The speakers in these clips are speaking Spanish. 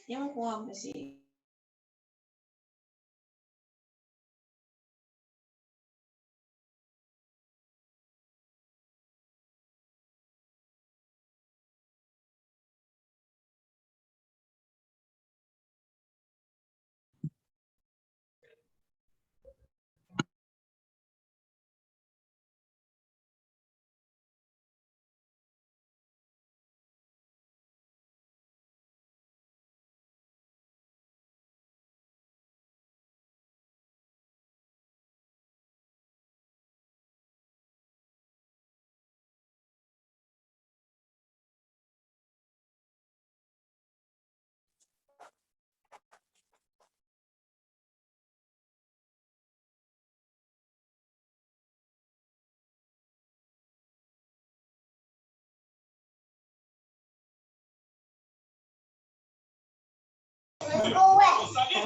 tiempo, a ver si...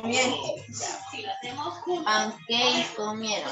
Bien. Pancakes comieron.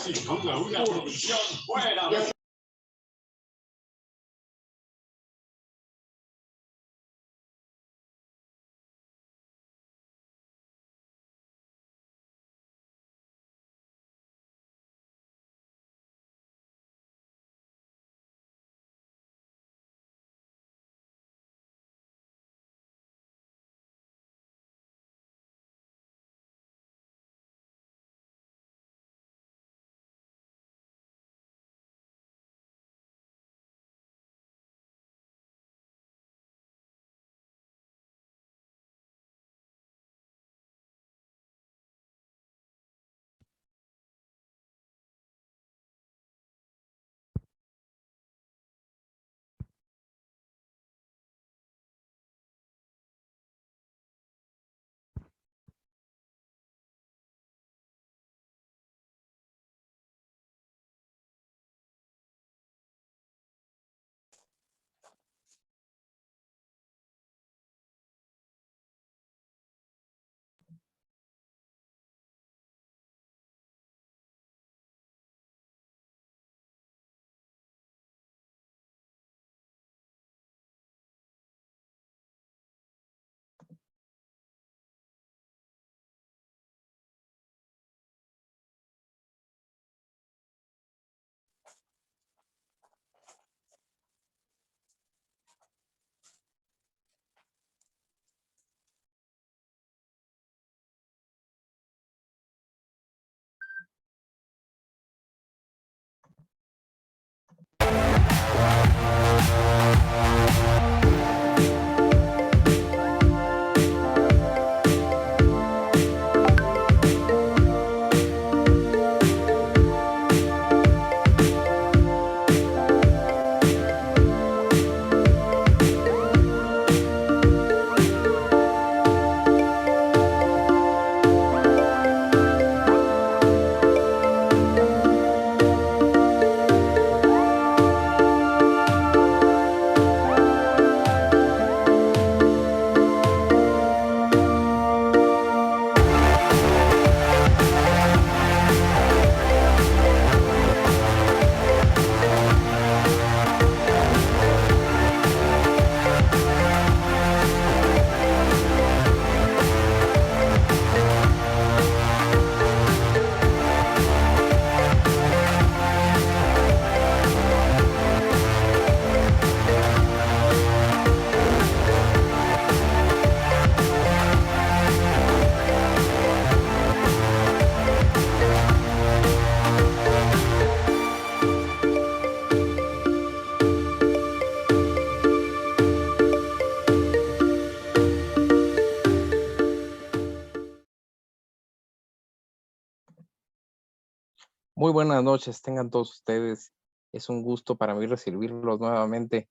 Muy buenas noches, tengan todos ustedes. Es un gusto para mí recibirlos nuevamente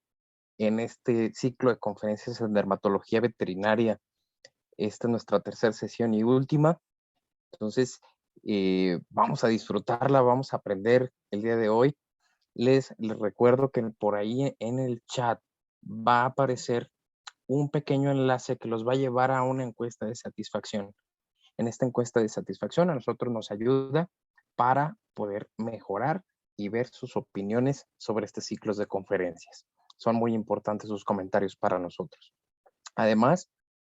en este ciclo de conferencias en dermatología veterinaria. Esta es nuestra tercera sesión y última. Entonces, vamos a disfrutarla, vamos a aprender el día de hoy. Les recuerdo que por ahí en el chat va a aparecer un pequeño enlace que los va a llevar a una encuesta de satisfacción. En esta encuesta de satisfacción a nosotros nos ayuda para poder mejorar y ver sus opiniones sobre estos ciclos de conferencias. Son muy importantes sus comentarios para nosotros. Además,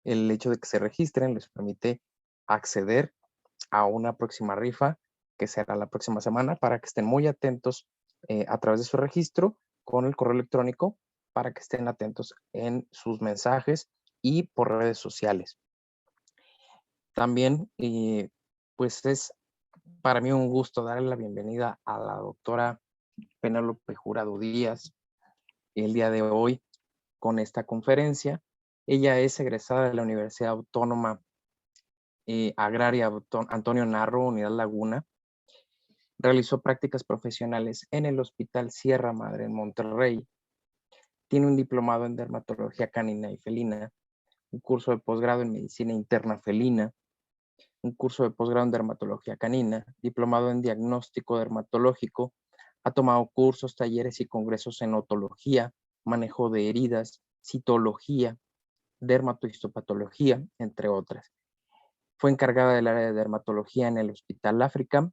El hecho de que se registren les permite acceder a una próxima rifa que será la próxima semana para que estén muy atentos a través de su registro con el correo electrónico para que estén atentos en sus mensajes y por redes sociales. También, pues es para mí un gusto darle la bienvenida a la doctora Penélope Jurado Díaz el día de hoy con esta conferencia. Ella es egresada de la Universidad Autónoma Agraria Antonio Narro, Unidad Laguna. Realizó prácticas profesionales en el Hospital Sierra Madre en Monterrey. Tiene un diplomado en dermatología canina y felina, un curso de posgrado en medicina interna felina, un curso de posgrado en dermatología canina, diplomado en diagnóstico dermatológico. Ha tomado cursos, talleres y congresos en otología, manejo de heridas, citología, dermatohistopatología, entre otras. Fue encargada del área de dermatología en el Hospital África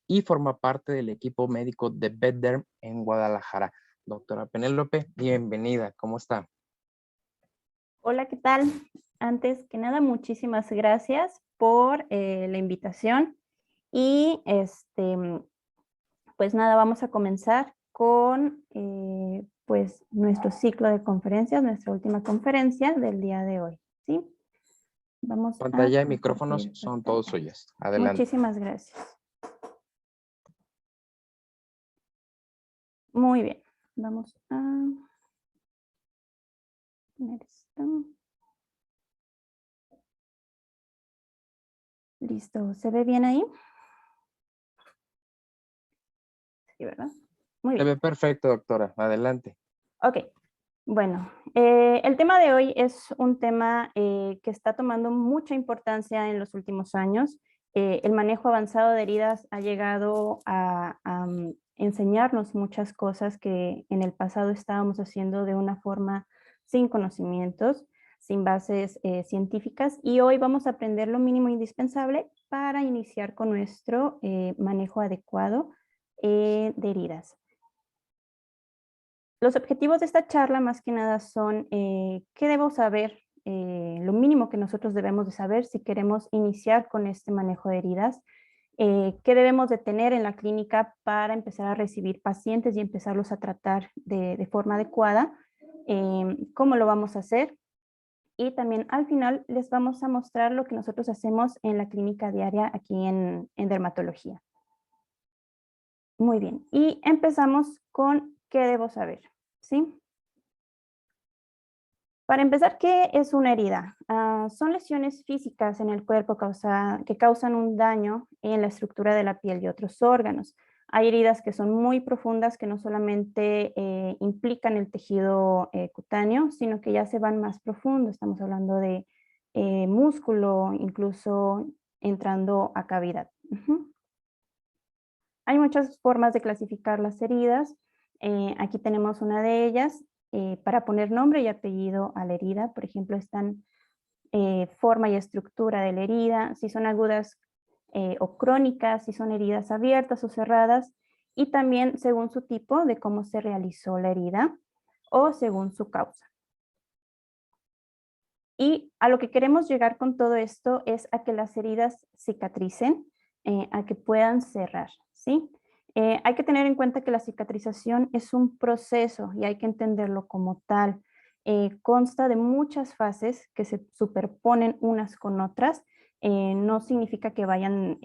y forma parte del equipo médico de BetDerm en Guadalajara. Doctora Penélope, bienvenida, ¿cómo está? Hola, ¿qué tal? Antes que nada, muchísimas gracias por la invitación y pues nada, vamos a comenzar con pues nuestro ciclo de conferencias, nuestra última conferencia del día de hoy, ¿sí? Vamos Pantalla a y micrófonos compartir son pantalla. todos suyos. Adelante. Muchísimas gracias. Muy bien, vamos a poner esto. Listo, ¿se ve bien ahí? Sí, ¿verdad? Muy Se bien. ve perfecto, doctora. Adelante. Ok, bueno, el tema de hoy es un tema que está tomando mucha importancia en los últimos años. El manejo avanzado de heridas ha llegado a enseñarnos muchas cosas que en el pasado estábamos haciendo de una forma sin conocimientos, sin bases científicas, y hoy vamos a aprender lo mínimo indispensable para iniciar con nuestro manejo adecuado de heridas. Los objetivos de esta charla más que nada son qué debo saber, lo mínimo que nosotros debemos de saber si queremos iniciar con este manejo de heridas, qué debemos de tener en la clínica para empezar a recibir pacientes y empezarlos a tratar de forma adecuada, cómo lo vamos a hacer, y también al final les vamos a mostrar lo que nosotros hacemos en la clínica diaria aquí en dermatología. Muy bien, y empezamos con qué debo saber, ¿sí? Para empezar, ¿qué es una herida? Son lesiones físicas en el cuerpo que causan un daño en la estructura de la piel y otros órganos. Hay heridas que son muy profundas, que no solamente implican el tejido cutáneo, sino que ya se van más profundo. Estamos hablando de músculo, incluso entrando a cavidad. Hay muchas formas de clasificar las heridas. Aquí tenemos una de ellas. Para poner nombre y apellido a la herida, por ejemplo, están forma y estructura de la herida, si son agudas o crónicas, si son heridas abiertas o cerradas, y también según su tipo de cómo se realizó la herida o según su causa. Y a lo que queremos llegar con todo esto es a que las heridas cicatricen, a que puedan cerrar, ¿sí? Hay que tener en cuenta que la cicatrización es un proceso y hay que entenderlo como tal. Consta de muchas fases que se superponen unas con otras. No significa que vayan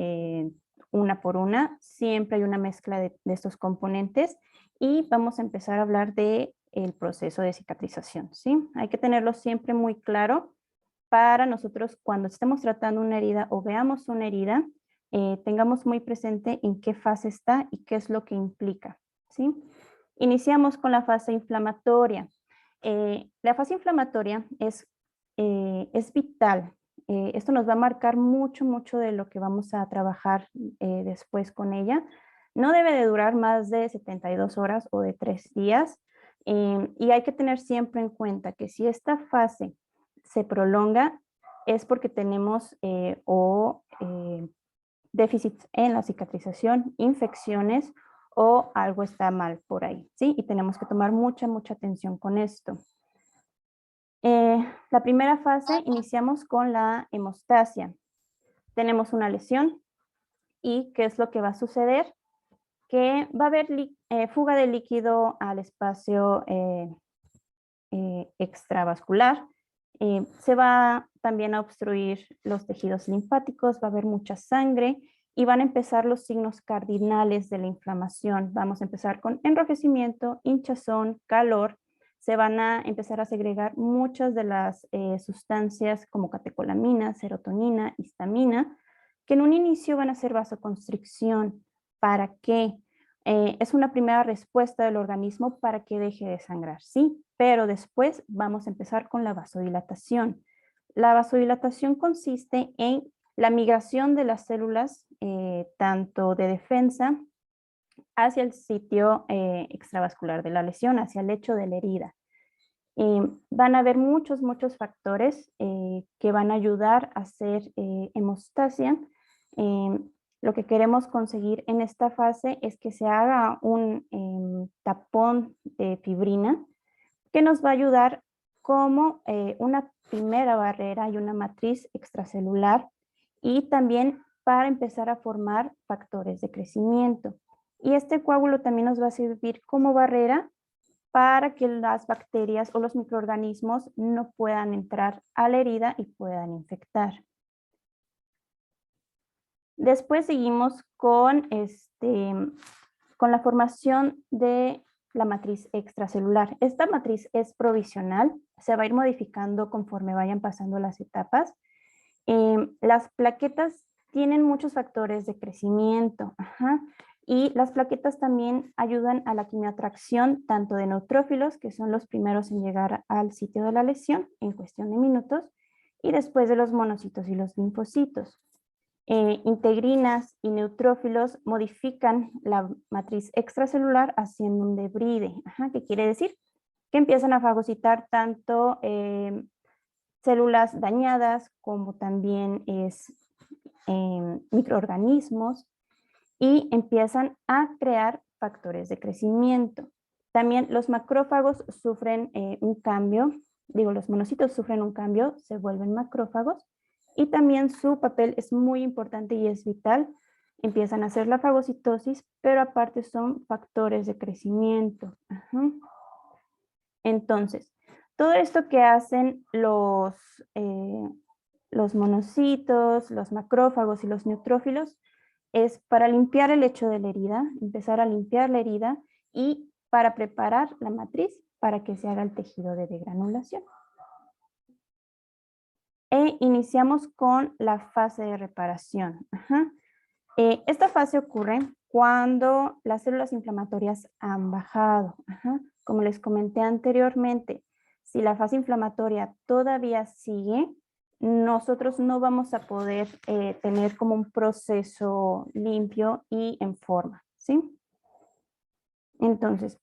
una por una, siempre hay una mezcla de estos componentes y vamos a empezar a hablar de el proceso de cicatrización, ¿sí? Hay que tenerlo siempre muy claro para nosotros cuando estemos tratando una herida o veamos una herida, tengamos muy presente en qué fase está y qué es lo que implica, ¿sí? Iniciamos con la fase inflamatoria. La fase inflamatoria es vital. Esto nos va a marcar mucho, mucho de lo que vamos a trabajar después con ella. No debe de durar más de 72 horas o de 3 días. Y hay que tener siempre en cuenta que si esta fase se prolonga es porque tenemos déficits en la cicatrización, infecciones o algo está mal por ahí, ¿sí? Y tenemos que tomar mucha, mucha atención con esto. La primera fase iniciamos con la hemostasia. Tenemos una lesión y ¿qué es lo que va a suceder? Que va a haber fuga de líquido al espacio extravascular. Se va también a obstruir los tejidos linfáticos, va a haber mucha sangre y van a empezar los signos cardinales de la inflamación. Vamos a empezar con enrojecimiento, hinchazón, calor. Se van a empezar a segregar muchas de las sustancias como catecolamina, serotonina, histamina, que en un inicio van a hacer vasoconstricción. ¿Para qué? Es una primera respuesta del organismo para que deje de sangrar, sí, pero después vamos a empezar con la vasodilatación. La vasodilatación consiste en la migración de las células, tanto de defensa, hacia el sitio extravascular de la lesión, hacia el lecho de la herida. Van a haber muchos factores que van a ayudar a hacer hemostasia. Lo que queremos conseguir en esta fase es que se haga un tapón de fibrina que nos va a ayudar como una primera barrera y una matriz extracelular y también para empezar a formar factores de crecimiento. Y este coágulo también nos va a servir como barrera para que las bacterias o los microorganismos no puedan entrar a la herida y puedan infectar. Después seguimos con la formación de la matriz extracelular. Esta matriz es provisional, se va a ir modificando conforme vayan pasando las etapas. Las plaquetas tienen muchos factores de crecimiento, y las plaquetas también ayudan a la quimioatracción tanto de neutrófilos, que son los primeros en llegar al sitio de la lesión en cuestión de minutos, y después de los monocitos y los linfocitos. Integrinas y neutrófilos modifican la matriz extracelular haciendo un debride. ¿Qué quiere decir? Que empiezan a fagocitar tanto células dañadas como también microorganismos y empiezan a crear factores de crecimiento. También los macrófagos sufren un cambio, los monocitos sufren un cambio, se vuelven macrófagos. Y también su papel es muy importante y es vital. Empiezan a hacer la fagocitosis, pero aparte son factores de crecimiento. Entonces, todo esto que hacen los monocitos, los macrófagos y los neutrófilos es para limpiar el lecho de la herida, empezar a limpiar la herida y para preparar la matriz para que se haga el tejido de degranulación. Iniciamos con la fase de reparación. Esta fase ocurre cuando las células inflamatorias han bajado. Como les comenté anteriormente, si la fase inflamatoria todavía sigue, nosotros no vamos a poder tener como un proceso limpio y en forma, ¿sí? Entonces,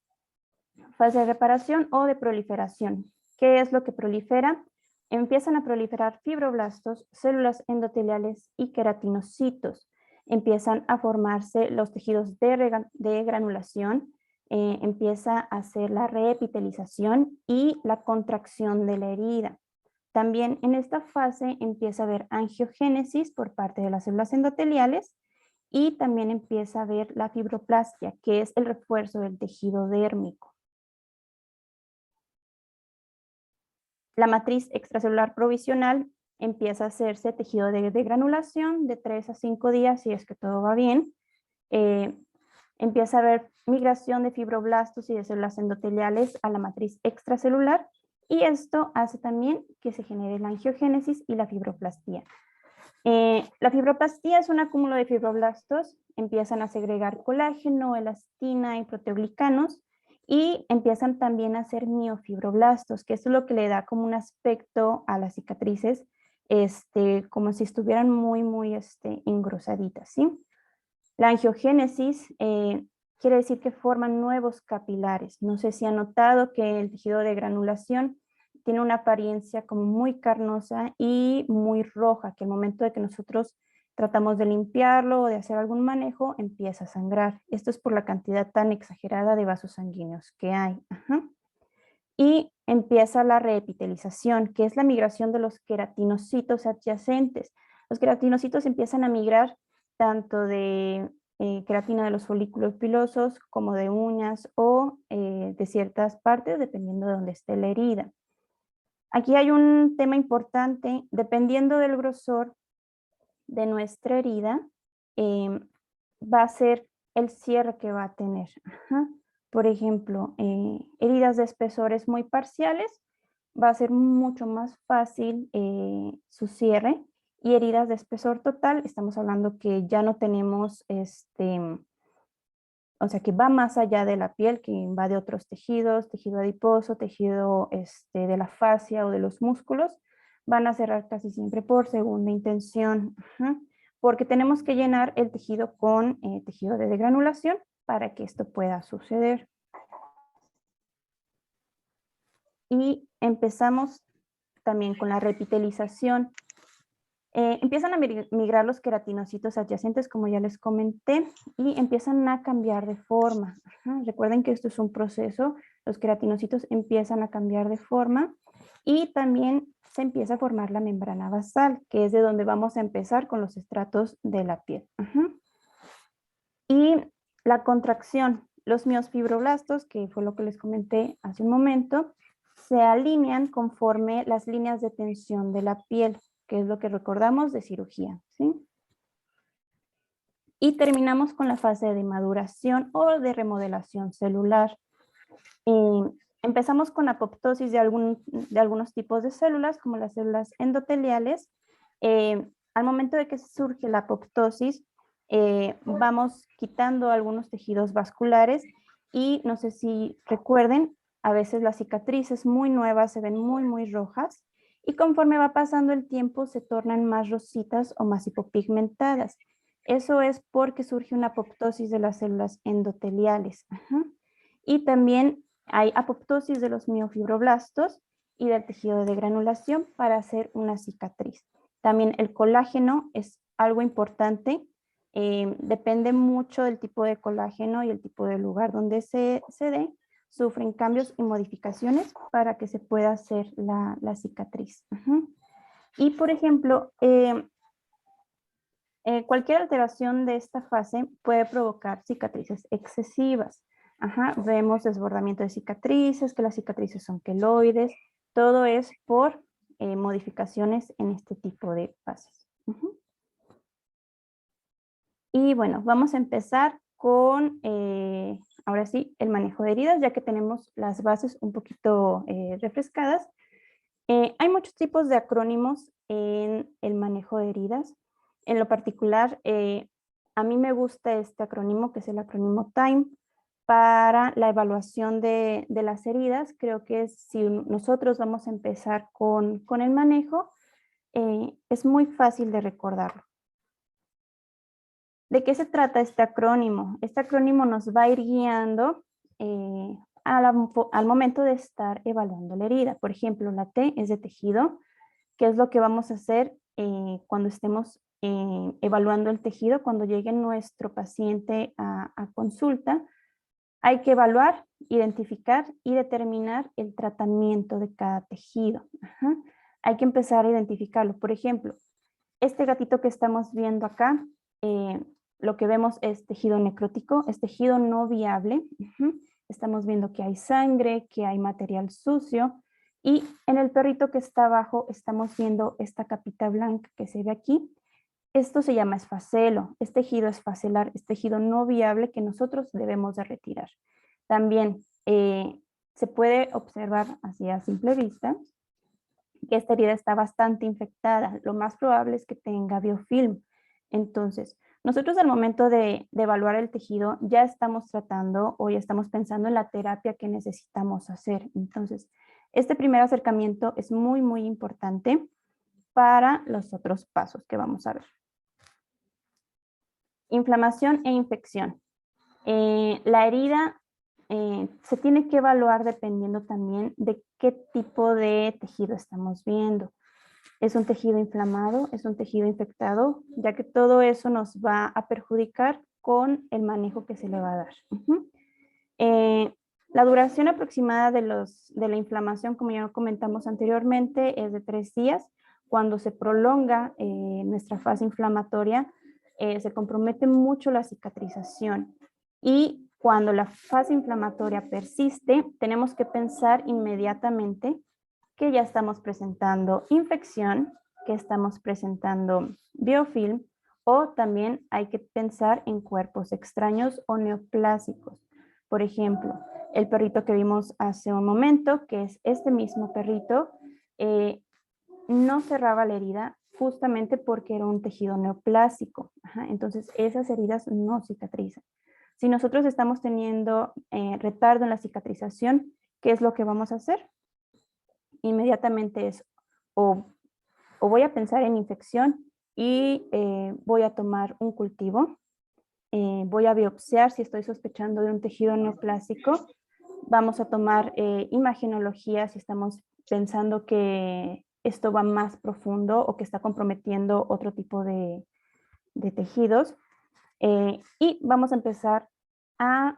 fase de reparación o de proliferación. ¿Qué es lo que prolifera? Empiezan a proliferar fibroblastos, células endoteliales y queratinocitos. Empiezan a formarse los tejidos de granulación, empieza a hacer la reepitelización y la contracción de la herida. También en esta fase empieza a haber angiogénesis por parte de las células endoteliales y también empieza a haber la fibroplastia, que es el refuerzo del tejido dérmico. La matriz extracelular provisional empieza a hacerse tejido de granulación de 3 a 5 días, si es que todo va bien. Empieza a haber migración de fibroblastos y de células endoteliales a la matriz extracelular y esto hace también que se genere la angiogénesis y la fibroplastía. La fibroplastía es un acúmulo de fibroblastos, empiezan a segregar colágeno, elastina y proteoglicanos, y empiezan también a hacer miofibroblastos, que eso es lo que le da como un aspecto a las cicatrices, como si estuvieran muy engrosaditas, ¿sí? La angiogénesis quiere decir que forman nuevos capilares. No sé si han notado que el tejido de granulación tiene una apariencia como muy carnosa y muy roja, que al momento de que nosotros tratamos de limpiarlo o de hacer algún manejo, empieza a sangrar. Esto es por la cantidad tan exagerada de vasos sanguíneos que hay. y empieza la reepitelización, que es la migración de los queratinocitos adyacentes. Los queratinocitos empiezan a migrar tanto de queratina de los folículos pilosos como de uñas o de ciertas partes, dependiendo de dónde esté la herida. Aquí hay un tema importante, dependiendo del grosor de nuestra herida, va a ser el cierre que va a tener. Ajá. Por ejemplo, heridas de espesores muy parciales, va a ser mucho más fácil su cierre, y heridas de espesor total, estamos hablando que ya no tenemos, o sea, que va más allá de la piel, que invade otros tejidos, tejido adiposo, tejido de la fascia o de los músculos, van a cerrar casi siempre por segunda intención. Ajá. Porque tenemos que llenar el tejido con tejido de degranulación para que esto pueda suceder. Y empezamos también con la repitelización. Empiezan a migrar los queratinocitos adyacentes, como ya les comenté, y empiezan a cambiar de forma. Ajá. Recuerden que esto es un proceso, los queratinocitos empiezan a cambiar de forma y también se empieza a formar la membrana basal, que es de donde vamos a empezar con los estratos de la piel. Ajá. Y la contracción, los miofibroblastos, que fue lo que les comenté hace un momento, se alinean conforme las líneas de tensión de la piel, que es lo que recordamos de cirugía, ¿sí? Y terminamos con la fase de maduración o de remodelación celular. Empezamos con apoptosis de algunos tipos de células, como las células endoteliales. Al momento de que surge la apoptosis, vamos quitando algunos tejidos vasculares y no sé si recuerden, a veces las cicatrices muy nuevas se ven muy, muy rojas y conforme va pasando el tiempo se tornan más rositas o más hipopigmentadas. Eso es porque surge una apoptosis de las células endoteliales. Ajá. Y también hay apoptosis de los miofibroblastos y del tejido de granulación para hacer una cicatriz. También el colágeno es algo importante. Depende mucho del tipo de colágeno y el tipo de lugar donde se dé. Sufren cambios y modificaciones para que se pueda hacer la cicatriz. Y por ejemplo, cualquier alteración de esta fase puede provocar cicatrices excesivas. Ajá, vemos desbordamiento de cicatrices, que las cicatrices son queloides, todo es por modificaciones en este tipo de fases. Y bueno, vamos a empezar con, ahora sí, el manejo de heridas, ya que tenemos las bases un poquito refrescadas. Hay muchos tipos de acrónimos en el manejo de heridas. En lo particular, a mí me gusta este acrónimo, que es el acrónimo TIME, para la evaluación de las heridas. Creo que si nosotros vamos a empezar con el manejo, es muy fácil de recordarlo. ¿De qué se trata este acrónimo? Este acrónimo nos va a ir guiando al momento de estar evaluando la herida. Por ejemplo, la T es de tejido, que es lo que vamos a hacer cuando estemos evaluando el tejido, cuando llegue nuestro paciente a consulta. Hay que evaluar, identificar y determinar el tratamiento de cada tejido. Ajá. Hay que empezar a identificarlo. Por ejemplo, este gatito que estamos viendo acá, lo que vemos es tejido necrótico, es tejido no viable. Estamos viendo que hay sangre, que hay material sucio. Y en el perrito que está abajo estamos viendo esta capita blanca que se ve aquí. Esto se llama esfacelo, es tejido esfacelar, es tejido no viable que nosotros debemos de retirar. También se puede observar así a simple vista que esta herida está bastante infectada. Lo más probable es que tenga biofilm. Entonces, nosotros al momento de evaluar el tejido ya estamos tratando o ya estamos pensando en la terapia que necesitamos hacer. Entonces, este primer acercamiento es muy, muy importante para los otros pasos que vamos a ver. Inflamación e infección. La herida se tiene que evaluar dependiendo también de qué tipo de tejido estamos viendo. ¿Es un tejido inflamado? ¿Es un tejido infectado? Ya que todo eso nos va a perjudicar con el manejo que se le va a dar. La duración aproximada de la inflamación, como ya comentamos anteriormente, es de 3 días. Cuando se prolonga nuestra fase inflamatoria, se compromete mucho la cicatrización. Y cuando la fase inflamatoria persiste, tenemos que pensar inmediatamente que ya estamos presentando infección, que estamos presentando biofilm, o también hay que pensar en cuerpos extraños o neoplásicos. Por ejemplo, el perrito que vimos hace un momento, que es este mismo perrito, no cerraba la herida justamente porque era un tejido neoplásico. Entonces, esas heridas no cicatrizan. Si nosotros estamos teniendo retardo en la cicatrización, ¿qué es lo que vamos a hacer? Inmediatamente es o voy a pensar en infección y voy a tomar un cultivo, voy a biopsiar si estoy sospechando de un tejido neoplásico, vamos a tomar imagenología si estamos pensando que esto va más profundo o que está comprometiendo otro tipo de tejidos, y vamos a empezar a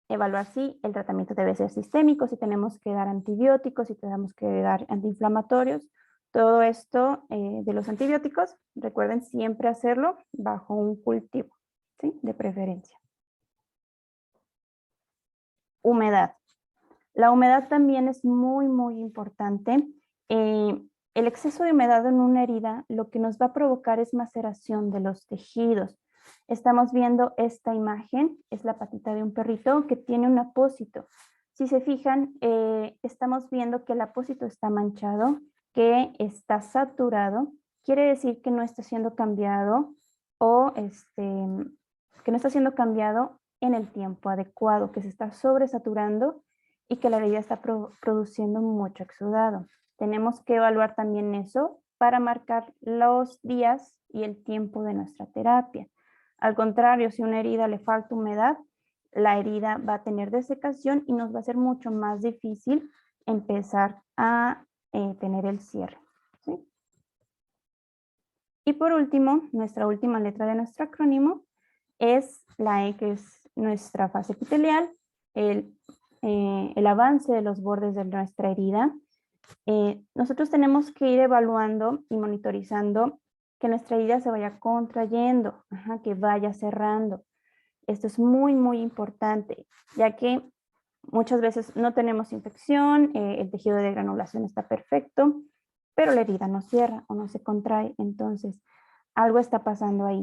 evaluar si el tratamiento debe ser sistémico, si tenemos que dar antibióticos, si tenemos que dar antiinflamatorios. Todo esto de los antibióticos, recuerden siempre hacerlo bajo un cultivo, ¿sí? De preferencia. Humedad. La humedad también es muy, muy importante. El exceso de humedad en una herida lo que nos va a provocar es maceración de los tejidos. Estamos viendo esta imagen, es la patita de un perrito que tiene un apósito. Si se fijan, estamos viendo que el apósito está manchado, que está saturado, quiere decir que no está siendo cambiado o que no está siendo cambiado en el tiempo adecuado, que se está sobresaturando y que la herida está produciendo mucho exudado. Tenemos que evaluar también eso para marcar los días y el tiempo de nuestra terapia. Al contrario, si a una herida le falta humedad, la herida va a tener desecación y nos va a ser mucho más difícil empezar a tener el cierre, ¿sí? Y por último, nuestra última letra de nuestro acrónimo es la E, que es nuestra fase epitelial, el avance de los bordes de nuestra herida. Nosotros tenemos que ir evaluando y monitorizando que nuestra herida se vaya contrayendo, que vaya cerrando. Esto es muy, muy importante, ya que muchas veces no tenemos infección, el tejido de granulación está perfecto, pero la herida no cierra o no se contrae, entonces algo está pasando ahí.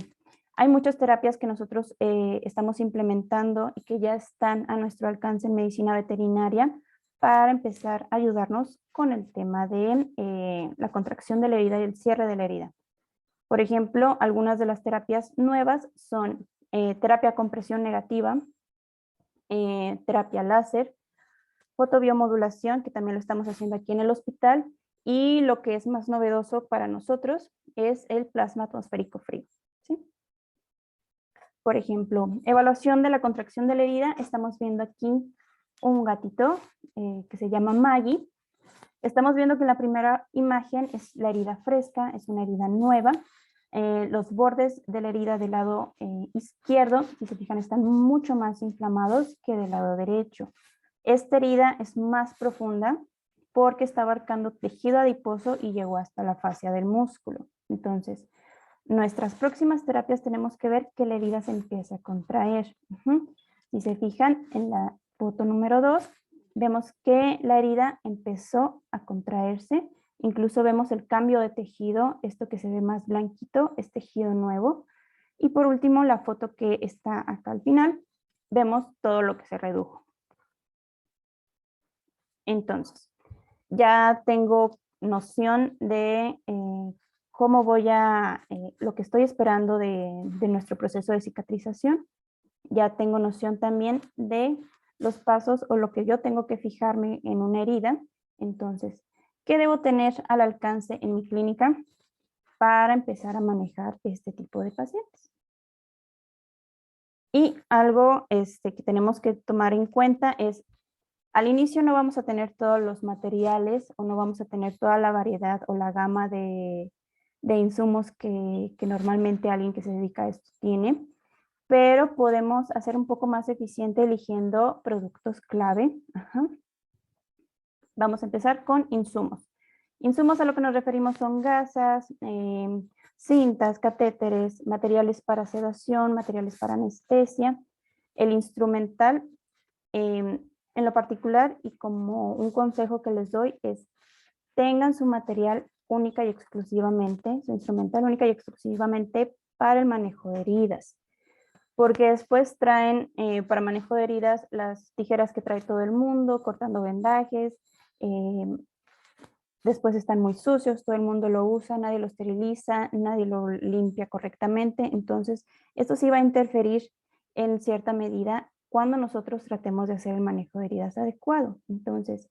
Hay muchas terapias que nosotros estamos implementando y que ya están a nuestro alcance en medicina veterinaria para empezar a ayudarnos con el tema de la contracción de la herida y el cierre de la herida. Por ejemplo, algunas de las terapias nuevas son terapia con presión negativa, terapia láser, fotobiomodulación, que también lo estamos haciendo aquí en el hospital, y lo que es más novedoso para nosotros es el plasma atmosférico frío, ¿sí? Por ejemplo, evaluación de la contracción de la herida. Estamos viendo aquí un gatito que se llama Maggie. Estamos viendo que en la primera imagen es la herida fresca, es una herida nueva. Los bordes de la herida del lado izquierdo, si se fijan, están mucho más inflamados que del lado derecho. Esta herida es más profunda porque está abarcando tejido adiposo y llegó hasta la fascia del músculo. Entonces, nuestras próximas terapias tenemos que ver que la herida se empiece a contraer. Si se fijan en la foto número 2, vemos que la herida empezó a contraerse. Incluso vemos el cambio de tejido, esto que se ve más blanquito, es tejido nuevo. Y por último, la foto que está acá al final, vemos todo lo que se redujo. Entonces, ya tengo noción de cómo voy a, lo que estoy esperando de nuestro proceso de cicatrización. Ya tengo noción también de los pasos o lo que yo tengo que fijarme en una herida. Entonces, ¿qué debo tener al alcance en mi clínica para empezar a manejar este tipo de pacientes? Y algo que tenemos que tomar en cuenta es, al inicio no vamos a tener todos los materiales o no vamos a tener toda la variedad o la gama de insumos que normalmente alguien que se dedica a esto tiene. pero podemos hacer un poco más eficiente eligiendo productos clave. Ajá. Vamos a empezar con insumos. Insumos a lo que nos referimos son gasas, cintas, catéteres, materiales para sedación, materiales para anestesia. El instrumental, en lo particular y como un consejo que les doy es tengan su material única y exclusivamente, su instrumental única y exclusivamente para el manejo de heridas. Porque después traen para manejo de heridas las tijeras que trae todo el mundo, cortando vendajes, después están muy sucios, todo el mundo lo usa, nadie lo esteriliza, nadie lo limpia correctamente. Entonces, esto sí va a interferir en cierta medida cuando nosotros tratemos de hacer el manejo de heridas adecuado. Entonces,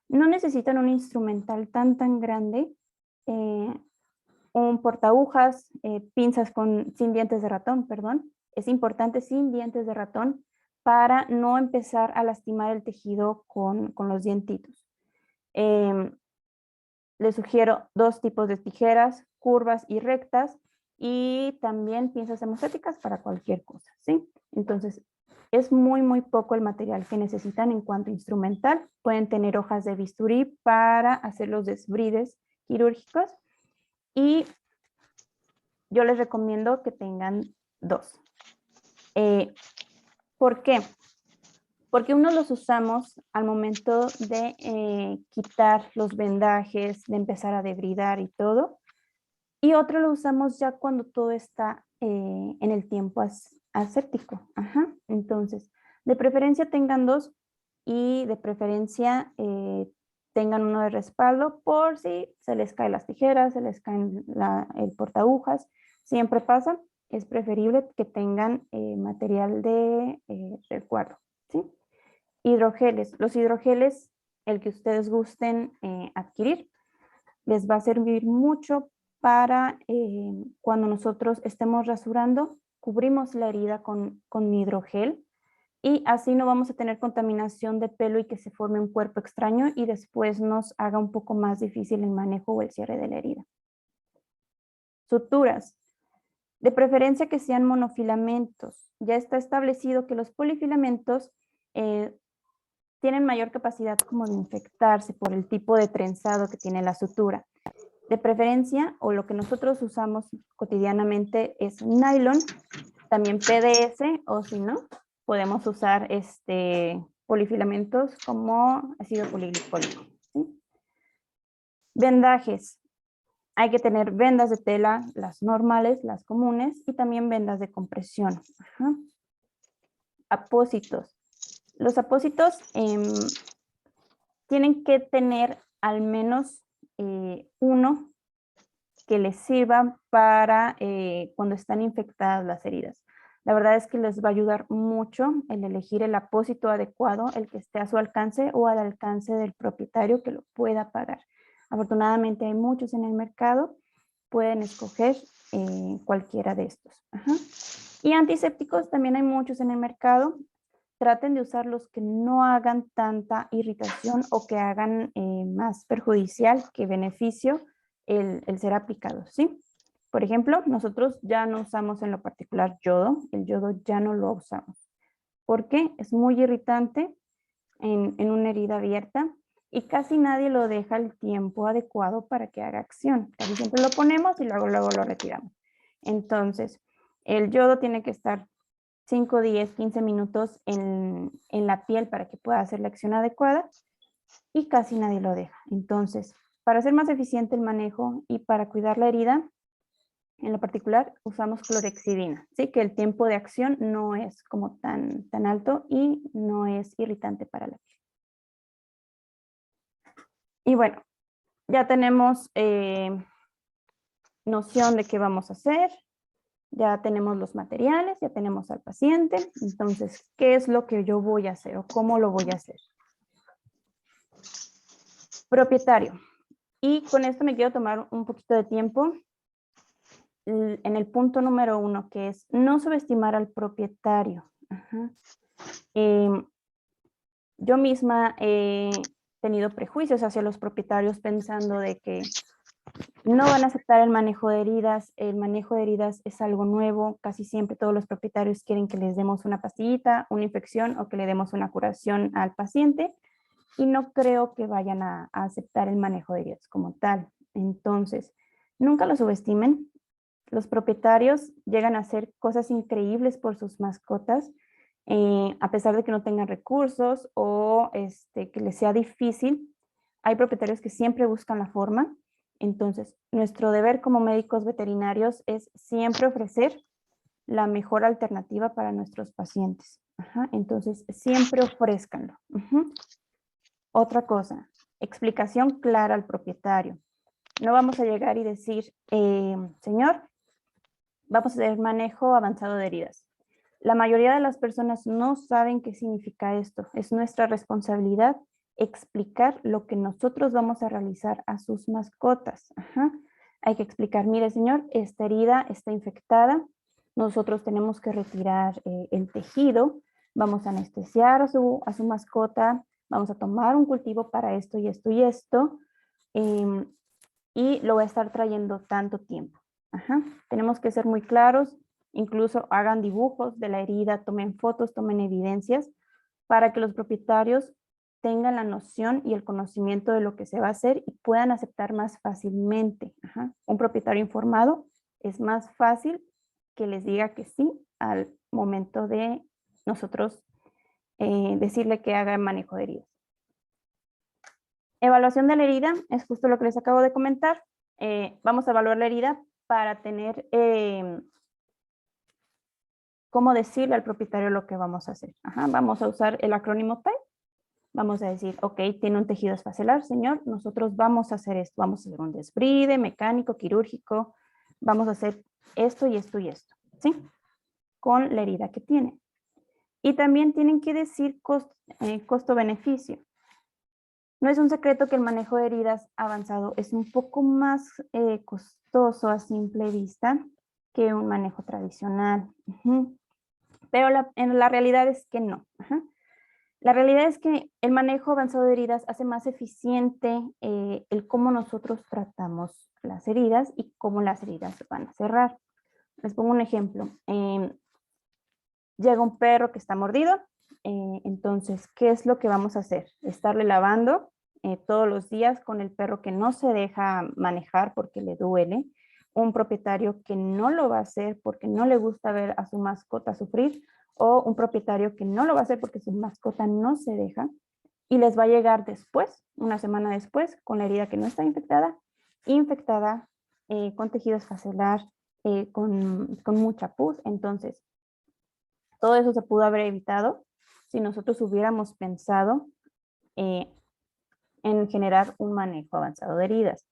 no necesitan un instrumental tan grande, un portaagujas, pinzas sin dientes de ratón, perdón. Es importante sin dientes de ratón para no empezar a lastimar el tejido con los dientitos. Les sugiero 2 tipos de tijeras, curvas y rectas, y también pinzas hemostáticas para cualquier cosa, ¿sí? Entonces, es muy poco el material que necesitan en cuanto a instrumental. Pueden tener hojas de bisturí para hacer los desbrides quirúrgicos, y yo les recomiendo que tengan 2. ¿Por qué? Porque uno los usamos al momento de quitar los vendajes, de empezar a debridar y todo. Y otro lo usamos ya cuando todo está en el tiempo aséptico. Ajá. Entonces, de preferencia tengan 2 y de preferencia tengan uno de respaldo por si se les caen las tijeras, se les caen el portaagujas. Siempre pasa. Es preferible que tengan material de resguardo, ¿sí? Hidrogeles. Los hidrogeles, el que ustedes gusten adquirir, les va a servir mucho para cuando nosotros estemos rasurando, cubrimos la herida con hidrogel y así no vamos a tener contaminación de pelo y que se forme un cuerpo extraño y después nos haga un poco más difícil el manejo o el cierre de la herida. Suturas. De preferencia que sean monofilamentos. Ya está establecido que los polifilamentos tienen mayor capacidad como de infectarse por el tipo de trenzado que tiene la sutura. De preferencia, o lo que nosotros usamos cotidianamente es nylon, también PDS, o si no, podemos usar polifilamentos como ácido poliglicólico, ¿sí? Vendajes. Hay que tener vendas de tela, las normales, las comunes, y también vendas de compresión. Ajá. Apósitos. Los apósitos tienen que tener al menos uno que les sirva para cuando están infectadas las heridas. La verdad es que les va a ayudar mucho el elegir el apósito adecuado, el que esté a su alcance o al alcance del propietario que lo pueda pagar. Afortunadamente hay muchos en el mercado, pueden escoger cualquiera de estos. Ajá. Y antisépticos también hay muchos en el mercado. Traten de usar los que no hagan tanta irritación o que hagan más perjudicial que beneficio el ser aplicado, ¿sí? Por ejemplo, nosotros ya no usamos en lo particular yodo, el yodo ya no lo usamos. ¿Por qué? Es muy irritante en una herida abierta y casi nadie lo deja el tiempo adecuado para que haga acción. Casi siempre lo ponemos y luego lo retiramos. Entonces, el yodo tiene que estar 5, 10, 15 minutos en la piel para que pueda hacer la acción adecuada y casi nadie lo deja. Entonces, para hacer más eficiente el manejo y para cuidar la herida, en lo particular usamos clorhexidina, ¿sí? Que el tiempo de acción no es como tan alto y no es irritante para la piel. Y bueno, ya tenemos noción de qué vamos a hacer. Ya tenemos los materiales, ya tenemos al paciente. Entonces, ¿qué es lo que yo voy a hacer o cómo lo voy a hacer? Propietario. Y con esto me quiero tomar un poquito de tiempo en el punto número 1, que es no subestimar al propietario. Ajá. Yo misma he tenido prejuicios hacia los propietarios pensando de que No van a aceptar el manejo de heridas. El manejo de heridas es algo nuevo. Casi siempre todos los propietarios quieren que les demos una pastillita, una infección o que le demos una curación al paciente. Y no creo que vayan a aceptar el manejo de heridas como tal. Entonces, nunca lo subestimen. Los propietarios llegan a hacer cosas increíbles por sus mascotas, a pesar de que no tengan recursos o que les sea difícil. Hay propietarios que siempre buscan la forma. Entonces, nuestro deber como médicos veterinarios es siempre ofrecer la mejor alternativa para nuestros pacientes. Ajá, entonces, siempre ofrézcanlo. Otra cosa, explicación clara al propietario. No vamos a llegar y decir, señor, vamos a hacer manejo avanzado de heridas. La mayoría de las personas no saben qué significa esto. Es nuestra responsabilidad explicar lo que nosotros vamos a realizar a sus mascotas. Ajá. Hay que explicar, mire señor, esta herida está infectada, nosotros tenemos que retirar el tejido, vamos a anestesiar a su mascota, vamos a tomar un cultivo para esto y esto y esto, y lo va a estar trayendo tanto tiempo. Ajá. Tenemos que ser muy claros, incluso hagan dibujos de la herida, tomen fotos, tomen evidencias, para que los propietarios tengan la noción y el conocimiento de lo que se va a hacer y puedan aceptar más fácilmente. Ajá. Un propietario informado es más fácil que les diga que sí al momento de nosotros decirle que haga manejo de heridas. Evaluación de la herida es justo lo que les acabo de comentar. Vamos a evaluar la herida para tener cómo decirle al propietario lo que vamos a hacer. Ajá, vamos a usar el acrónimo TIE. Vamos a decir, ok, tiene un tejido esfacelar, señor, nosotros vamos a hacer esto. Vamos a hacer un desbride, mecánico, quirúrgico. Vamos a hacer esto y esto y esto, ¿sí? Con la herida que tiene. Y también tienen que decir costo-beneficio. No es un secreto que el manejo de heridas avanzado es un poco más costoso a simple vista que un manejo tradicional. Pero en la realidad es que no. La realidad es que el manejo avanzado de heridas hace más eficiente el cómo nosotros tratamos las heridas y cómo las heridas van a cerrar. Les pongo un ejemplo. Llega un perro que está mordido, entonces, ¿qué es lo que vamos a hacer? Estarle lavando todos los días con el perro que no se deja manejar porque le duele, un propietario que no lo va a hacer porque no le gusta ver a su mascota sufrir, o un propietario que no lo va a hacer porque su mascota no se deja, y les va a llegar después, una semana después, con la herida que no está infectada, con tejido esfacelar, con mucha pus. Entonces, todo eso se pudo haber evitado si nosotros hubiéramos pensado en generar un manejo avanzado de heridas.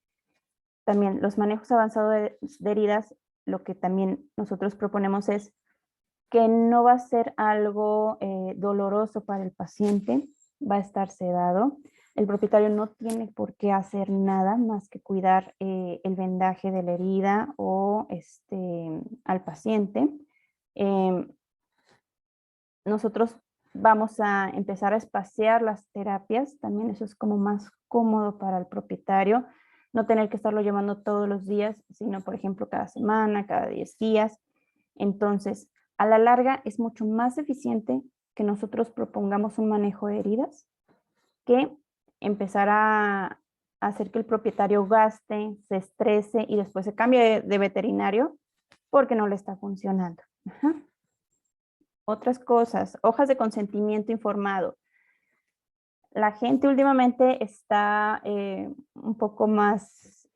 También los manejos avanzados de heridas, lo que también nosotros proponemos es que no va a ser algo doloroso para el paciente, va a estar sedado. El propietario no tiene por qué hacer nada más que cuidar el vendaje de la herida o al paciente. Nosotros vamos a empezar a espaciar las terapias, también eso es como más cómodo para el propietario, no tener que estarlo llevando todos los días, sino por ejemplo cada semana, cada 10 días. Entonces, a la larga es mucho más eficiente que nosotros propongamos un manejo de heridas que empezar a hacer que el propietario gaste, se estrese y después se cambie de veterinario porque no le está funcionando. Ajá. Otras cosas, hojas de consentimiento informado. La gente últimamente está un poco más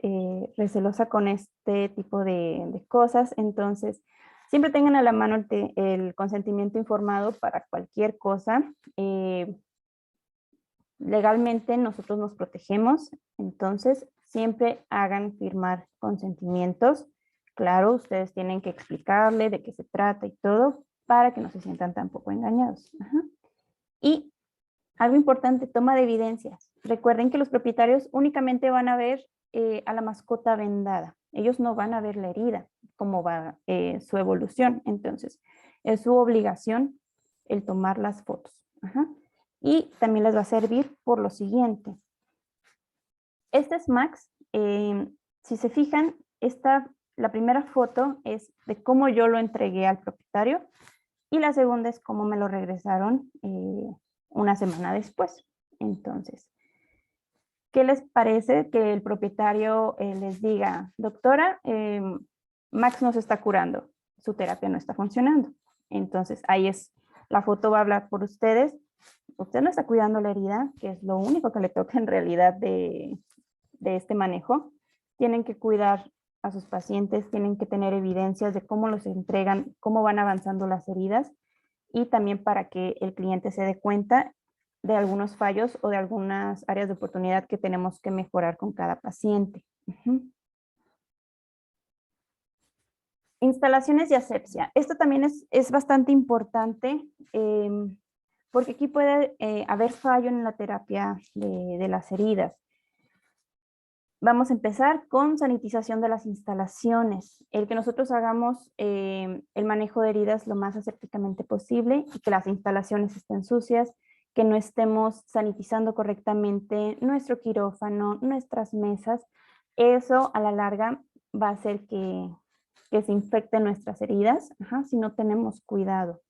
recelosa con este tipo de cosas, entonces siempre tengan a la mano el consentimiento informado para cualquier cosa. Legalmente nosotros nos protegemos, entonces siempre hagan firmar consentimientos. Claro, ustedes tienen que explicarle de qué se trata y todo, para que no se sientan tampoco engañados. Ajá. Y algo importante, toma de evidencias. Recuerden que los propietarios únicamente van a ver a la mascota vendada. Ellos no van a ver la herida, cómo va su evolución. Entonces, es su obligación el tomar las fotos. Ajá. Y también les va a servir por lo siguiente. Este SMAX Si se fijan, la primera foto es de cómo yo lo entregué al propietario y la segunda es cómo me lo regresaron una semana después. Entonces, ¿qué les parece que el propietario les diga, doctora, Max no se está curando, su terapia no está funcionando? Entonces, la foto va a hablar por ustedes. Usted no está cuidando la herida, que es lo único que le toca en realidad de este manejo. Tienen que cuidar a sus pacientes, tienen que tener evidencias de cómo los entregan, cómo van avanzando las heridas y también para que el cliente se dé cuenta de algunos fallos o de algunas áreas de oportunidad que tenemos que mejorar con cada paciente. Instalaciones de asepsia. Esto también es bastante importante porque aquí puede haber fallo en la terapia de las heridas. Vamos a empezar con sanitización de las instalaciones. El que nosotros hagamos el manejo de heridas lo más asépticamente posible y que las instalaciones estén sucias, que no estemos sanitizando correctamente nuestro quirófano, nuestras mesas. Eso a la larga va a hacer que se infecten nuestras heridas, si no tenemos cuidado.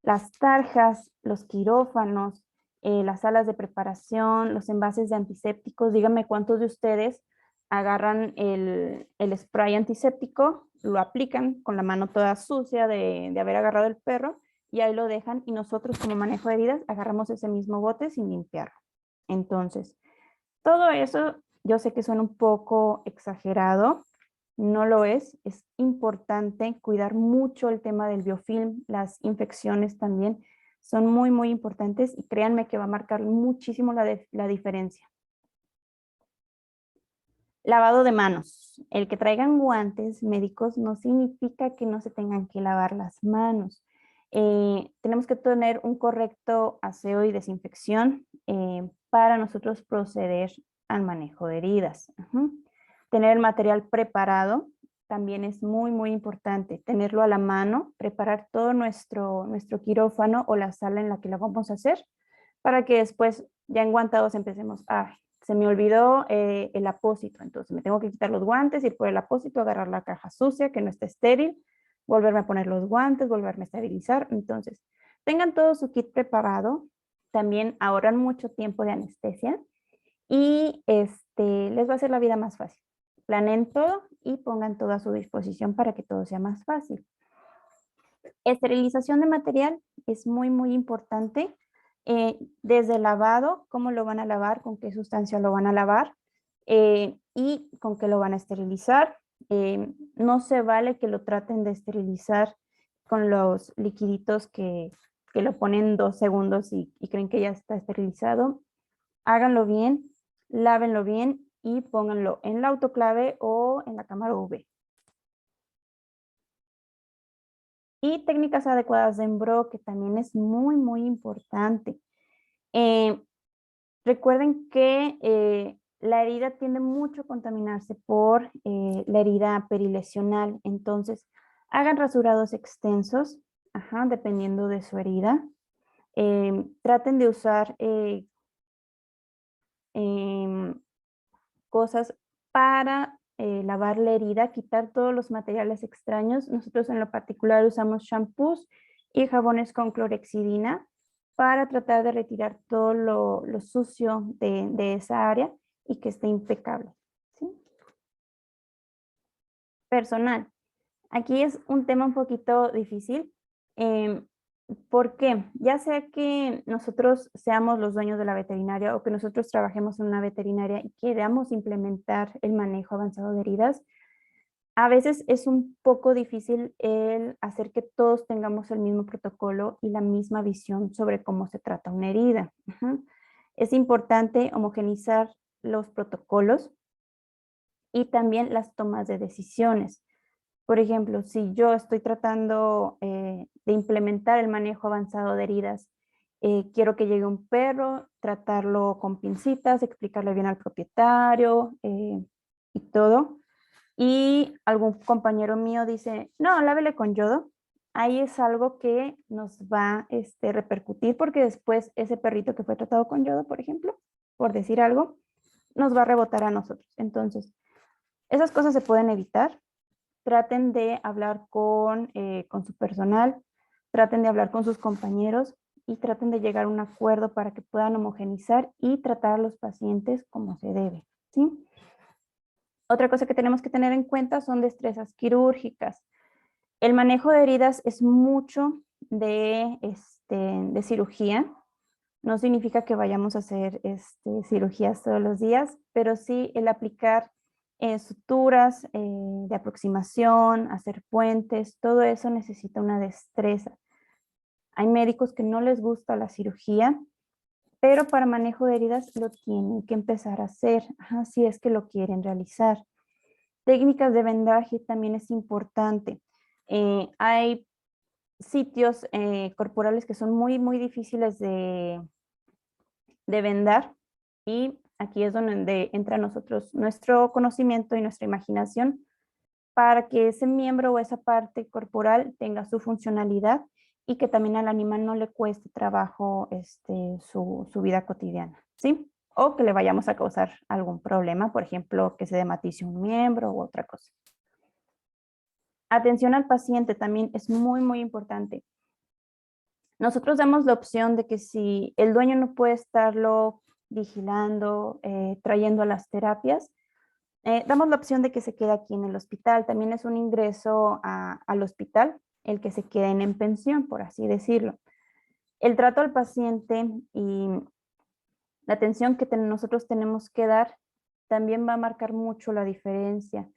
Las tarjas, los quirófanos, las salas de preparación, los envases de antisépticos. Díganme cuántos de ustedes agarran el spray antiséptico, lo aplican con la mano toda sucia de haber agarrado el perro y ahí lo dejan y nosotros como manejo de heridas agarramos ese mismo bote sin limpiarlo. Entonces, todo eso yo sé que suena un poco exagerado, no lo es importante cuidar mucho el tema del biofilm, las infecciones también son muy, muy importantes y créanme que va a marcar muchísimo la diferencia. Lavado de manos. El que traigan guantes médicos no significa que no se tengan que lavar las manos. Tenemos que tener un correcto aseo y desinfección para nosotros proceder al manejo de heridas. Tener el material preparado también es muy, muy importante. Tenerlo a la mano, preparar todo nuestro quirófano o la sala en la que lo vamos a hacer para que después ya enguantados empecemos, se me olvidó el apósito, entonces me tengo que quitar los guantes, ir por el apósito, agarrar la caja sucia que no está estéril, volverme a poner los guantes, volverme a esterilizar. Entonces, tengan todo su kit preparado, también ahorran mucho tiempo de anestesia y les va a hacer la vida más fácil. Planeen todo y pongan todo a su disposición para que todo sea más fácil. Esterilización de material es muy, muy importante. Desde el lavado, cómo lo van a lavar, con qué sustancia lo van a lavar y con qué lo van a esterilizar. No se vale que lo traten de esterilizar con los liquiditos que lo ponen 2 segundos y creen que ya está esterilizado. Háganlo bien, lávenlo bien y pónganlo en la autoclave o en la cámara UV. Y técnicas adecuadas de embro, que también es muy, muy importante. Recuerden que la herida tiende mucho a contaminarse por la herida perilesional. Entonces, hagan rasurados extensos, dependiendo de su herida. Traten de usar cosas para lavar la herida, quitar todos los materiales extraños. Nosotros en lo particular usamos shampoos y jabones con clorexidina para tratar de retirar todo lo sucio de esa área y que esté impecable. ¿Sí? Personal. Aquí es un tema un poquito difícil. ¿Por qué? Ya sea que nosotros seamos los dueños de la veterinaria o que nosotros trabajemos en una veterinaria y queramos implementar el manejo avanzado de heridas, a veces es un poco difícil el hacer que todos tengamos el mismo protocolo y la misma visión sobre cómo se trata una herida. Es importante homogeneizar los protocolos y también las tomas de decisiones. Por ejemplo, si yo estoy tratando de implementar el manejo avanzado de heridas, quiero que llegue un perro, tratarlo con pincitas, explicarle bien al propietario y todo. Y algún compañero mío dice, no, lávele con yodo. Ahí es algo que nos va a repercutir porque después ese perrito que fue tratado con yodo, por ejemplo, por decir algo, nos va a rebotar a nosotros. Entonces, Esas cosas se pueden evitar. Traten de hablar con su personal, traten de hablar con sus compañeros y traten de llegar a un acuerdo para que puedan homogenizar y tratar a los pacientes como se debe, ¿sí? Otra cosa que tenemos que tener en cuenta son destrezas quirúrgicas. El manejo de heridas es mucho de cirugía. No significa que vayamos a hacer cirugías todos los días, pero sí el aplicar suturas de aproximación, hacer puentes, todo eso necesita una destreza. Hay médicos que no les gusta la cirugía, pero para manejo de heridas lo tienen que empezar a hacer, si es que lo quieren realizar. Técnicas de vendaje también es importante. Hay sitios corporales que son muy, muy difíciles de vendar y aquí es donde entra nuestro conocimiento y nuestra imaginación para que ese miembro o esa parte corporal tenga su funcionalidad y que también al animal no le cueste trabajo su vida cotidiana, ¿sí? O que le vayamos a causar algún problema, por ejemplo, que se dematice un miembro u otra cosa. Atención al paciente también es muy, muy importante. Nosotros damos la opción de que si el dueño no puede estarlo vigilando, trayendo a las terapias, damos la opción de que se quede aquí en el hospital. También es un ingreso al hospital el que se queden en pensión, por así decirlo. El trato al paciente y la atención que nosotros tenemos que dar también va a marcar mucho la diferencia.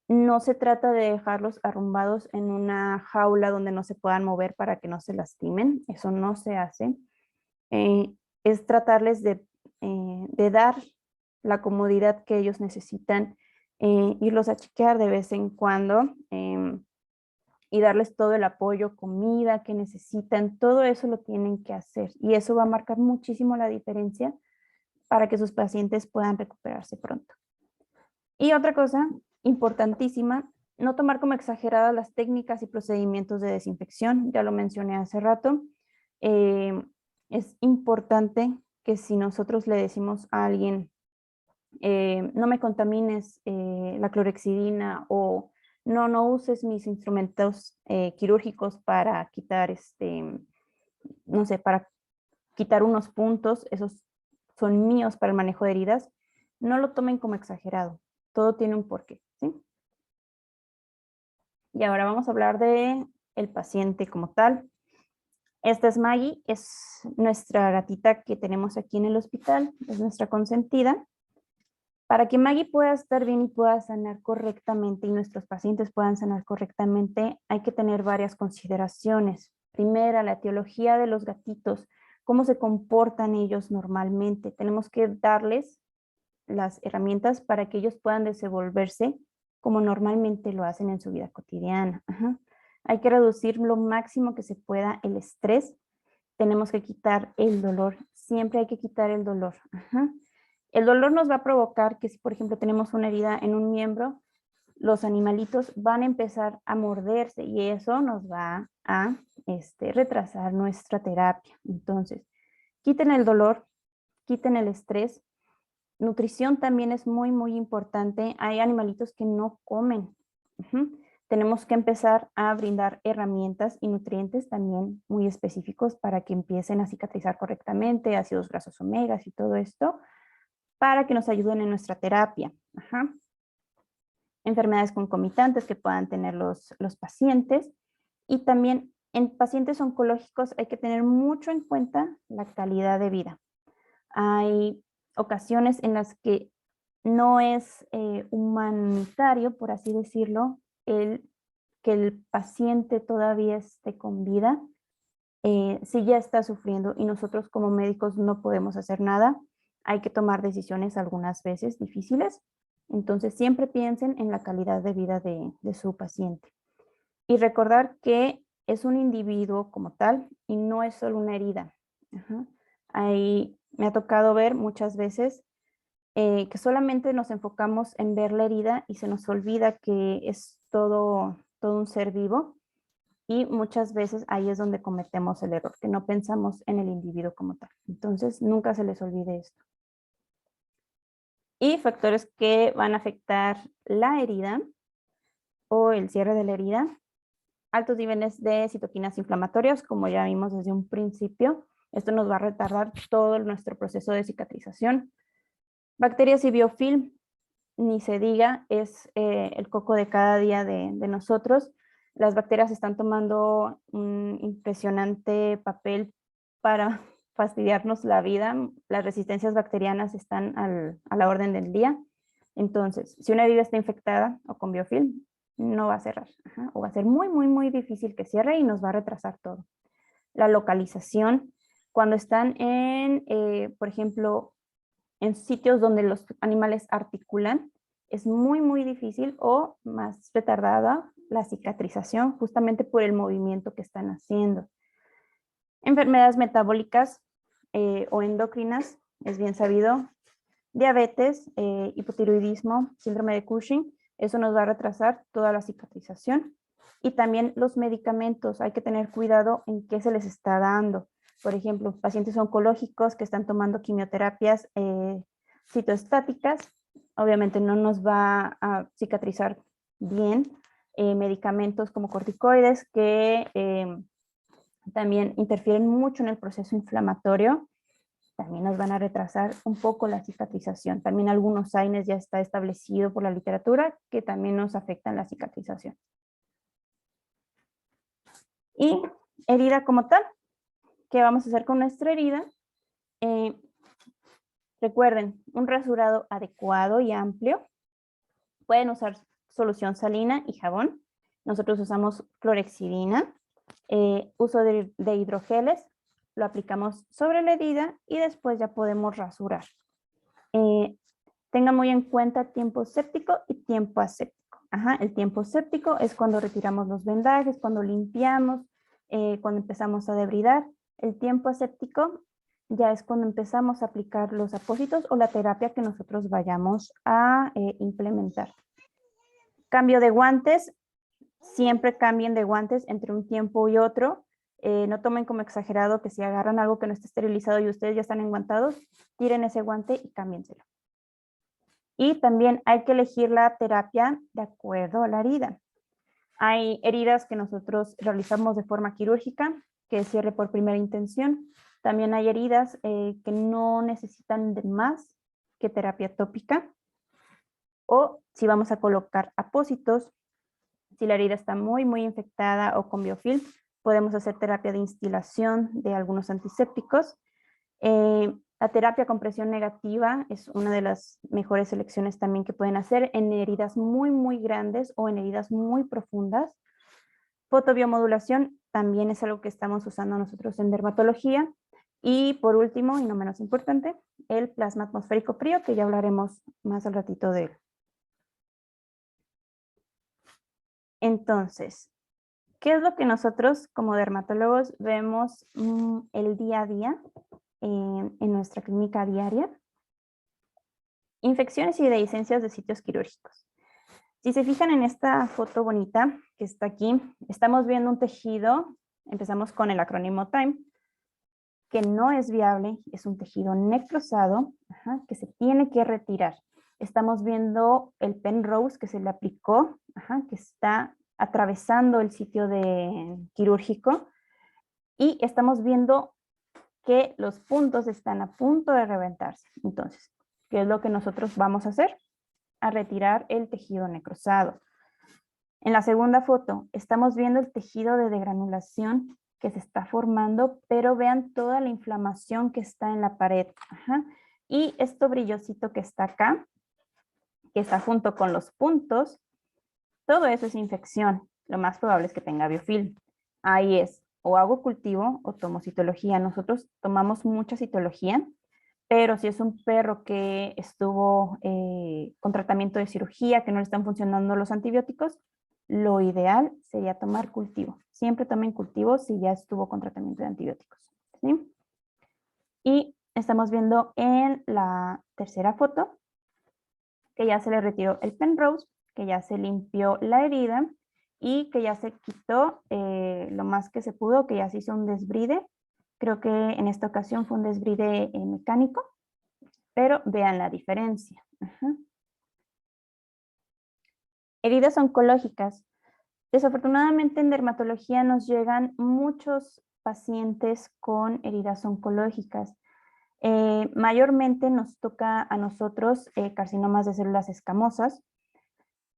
No se trata de dejarlos arrumbados en una jaula donde no se puedan mover para que no se lastimen. Eso no se hace. Es tratarles de dar la comodidad que ellos necesitan, irlos a chequear de vez en cuando y darles todo el apoyo, comida que necesitan. Todo eso lo tienen que hacer y eso va a marcar muchísimo la diferencia para que sus pacientes puedan recuperarse pronto. Y otra cosa importantísima, no tomar como exageradas las técnicas y procedimientos de desinfección, ya lo mencioné hace rato. Es importante que si nosotros le decimos a alguien, no me contamines la clorexidina o no uses mis instrumentos quirúrgicos para quitar, no sé, para quitar unos puntos, esos son míos para el manejo de heridas, no lo tomen como exagerado. Todo tiene un porqué, ¿sí? Y ahora vamos a hablar de el paciente como tal. Esta es Maggie, es nuestra gatita que tenemos aquí en el hospital, es nuestra consentida. Para que Maggie pueda estar bien y pueda sanar correctamente y nuestros pacientes puedan sanar correctamente, hay que tener varias consideraciones. Primera, la etiología de los gatitos, cómo se comportan ellos normalmente. Tenemos que darles las herramientas para que ellos puedan desenvolverse como normalmente lo hacen en su vida cotidiana. Hay que reducir lo máximo que se pueda el estrés. Tenemos que quitar el dolor. Siempre hay que quitar el dolor. El dolor nos va a provocar que si, por ejemplo, tenemos una herida en un miembro, los animalitos van a empezar a morderse y eso nos va a retrasar nuestra terapia. Entonces, quiten el dolor, quiten el estrés. Nutrición también es muy, muy importante. Hay animalitos que no comen. Tenemos que empezar a brindar herramientas y nutrientes también muy específicos para que empiecen a cicatrizar correctamente, ácidos grasos omegas y todo esto, para que nos ayuden en nuestra terapia. Enfermedades concomitantes que puedan tener los pacientes. Y también en pacientes oncológicos hay que tener mucho en cuenta la calidad de vida. Hay ocasiones en las que no es humanitario, por así decirlo, que el paciente todavía esté con vida, si ya está sufriendo y nosotros como médicos no podemos hacer nada, hay que tomar decisiones algunas veces difíciles. Entonces siempre piensen en la calidad de vida de su paciente. Y recordar que es un individuo como tal y no es solo una herida. Ahí me ha tocado ver muchas veces que solamente nos enfocamos en ver la herida y se nos olvida que es todo un ser vivo y muchas veces ahí es donde cometemos el error, que no pensamos en el individuo como tal. Entonces, nunca se les olvide esto. Y factores que van a afectar la herida o el cierre de la herida. Altos niveles de citoquinas inflamatorias, como ya vimos desde un principio. Esto nos va a retardar todo nuestro proceso de cicatrización. Bacterias y biofilm, ni se diga, es el coco de cada día de nosotros. Las bacterias están tomando un impresionante papel para fastidiarnos la vida. Las resistencias bacterianas están a la orden del día. Entonces, si una herida está infectada o con biofilm, no va a cerrar. O va a ser muy, muy, muy difícil que cierre y nos va a retrasar todo. La localización, cuando están en, por ejemplo, en sitios donde los animales articulan, es muy, muy difícil o más retardada la cicatrización justamente por el movimiento que están haciendo. Enfermedades metabólicas o endocrinas, es bien sabido. Diabetes, hipotiroidismo, síndrome de Cushing, eso nos va a retrasar toda la cicatrización. Y también los medicamentos, hay que tener cuidado en qué se les está dando. Por ejemplo, pacientes oncológicos que están tomando quimioterapias citoestáticas, obviamente no nos va a cicatrizar bien. Medicamentos como corticoides que también interfieren mucho en el proceso inflamatorio, también nos van a retrasar un poco la cicatrización. También algunos AINES ya está establecido por la literatura que también nos afectan la cicatrización. Y herida como tal, ¿qué vamos a hacer con nuestra herida? Recuerden, un rasurado adecuado y amplio. Pueden usar solución salina y jabón. Nosotros usamos clorexidina. Uso de hidrogeles. Lo aplicamos sobre la herida y después ya podemos rasurar. Tengan muy en cuenta tiempo séptico y tiempo aséptico. El tiempo séptico es cuando retiramos los vendajes, cuando limpiamos, cuando empezamos a debridar. El tiempo aséptico ya es cuando empezamos a aplicar los apósitos o la terapia que nosotros vayamos a implementar. Cambio de guantes. Siempre cambien de guantes entre un tiempo y otro. No tomen como exagerado que si agarran algo que no está esterilizado y ustedes ya están enguantados, tiren ese guante y cámbienselo. Y también hay que elegir la terapia de acuerdo a la herida. Hay heridas que nosotros realizamos de forma quirúrgica, que es cierre por primera intención. También hay heridas que no necesitan de más que terapia tópica. O si vamos a colocar apósitos, si la herida está muy, muy infectada o con biofilm, podemos hacer terapia de instilación de algunos antisépticos. La terapia con presión negativa es una de las mejores selecciones también que pueden hacer en heridas muy, muy grandes o en heridas muy profundas. Fotobiomodulación también es algo que estamos usando nosotros en dermatología. Y por último, y no menos importante, el plasma atmosférico frío, que ya hablaremos más al ratito de él. Entonces, ¿qué es lo que nosotros como dermatólogos vemos el día a día en nuestra clínica diaria? Infecciones y dehiscencias de sitios quirúrgicos. Si se fijan en esta foto bonita que está aquí, estamos viendo un tejido, empezamos con el acrónimo TIME, que no es viable, es un tejido necrosado, que se tiene que retirar. Estamos viendo el Penrose que se le aplicó, que está atravesando el sitio quirúrgico, y estamos viendo que los puntos están a punto de reventarse. Entonces, ¿qué es lo que nosotros vamos a hacer? A retirar el tejido necrosado. En la segunda foto, estamos viendo el tejido de degranulación que se está formando, pero vean toda la inflamación que está en la pared. Y esto brillosito que está acá, que está junto con los puntos, todo eso es infección. Lo más probable es que tenga biofilm. Ahí es, o hago cultivo o tomo citología. Nosotros tomamos mucha citología, pero si es un perro que estuvo con tratamiento de cirugía, que no le están funcionando los antibióticos, lo ideal sería tomar cultivo. Siempre tomen cultivo si ya estuvo con tratamiento de antibióticos. ¿Sí? Y estamos viendo en la tercera foto que ya se le retiró el Penrose, que ya se limpió la herida y que ya se quitó lo más que se pudo, que ya se hizo un desbride. Creo que en esta ocasión fue un desbride mecánico. pero vean la diferencia. Ajá. Heridas oncológicas. Desafortunadamente en dermatología nos llegan muchos pacientes con heridas oncológicas. Mayormente nos toca a nosotros carcinomas de células escamosas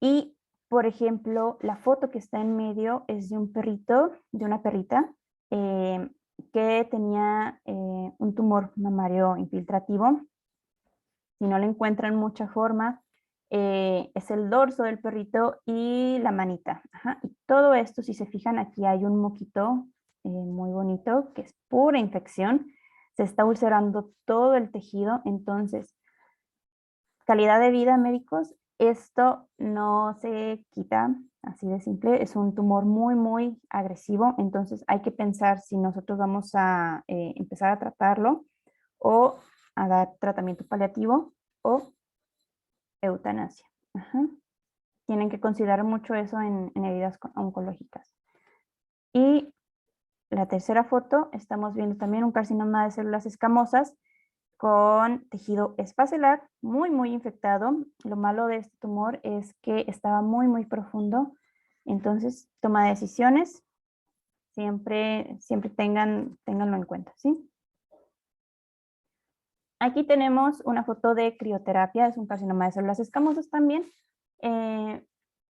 y, por ejemplo, la foto que está en medio es de un perrito, de una perrita, que tenía un tumor mamario infiltrativo. Si no le encuentran mucha forma, es el dorso del perrito y la manita. Ajá. Y todo esto, si se fijan, aquí hay un moquito muy bonito, que es pura infección. Se está ulcerando todo el tejido. Entonces, calidad de vida, médicos, esto no se quita así de simple. Es un tumor muy, muy agresivo. Entonces, hay que pensar si nosotros vamos a empezar a tratarlo o a dar tratamiento paliativo o eutanasia. Ajá. Tienen que considerar mucho eso en heridas oncológicas. Y la tercera foto, estamos viendo también un carcinoma de células escamosas con tejido espacelar muy, muy infectado. Lo malo de este tumor es que estaba muy, muy profundo. Entonces, toma de decisiones, siempre ténganlo en cuenta, ¿sí? Aquí tenemos una foto de crioterapia, es un carcinoma de células escamosas también,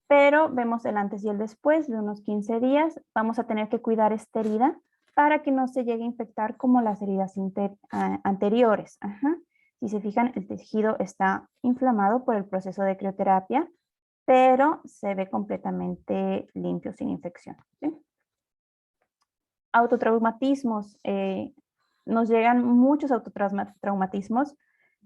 pero vemos el antes y el después de unos 15 días. Vamos a tener que cuidar esta herida para que no se llegue a infectar como las heridas anteriores. Ajá. Si se fijan, el tejido está inflamado por el proceso de crioterapia, pero se ve completamente limpio, sin infección, ¿sí? Autotraumatismos. Nos llegan muchos autotraumatismos.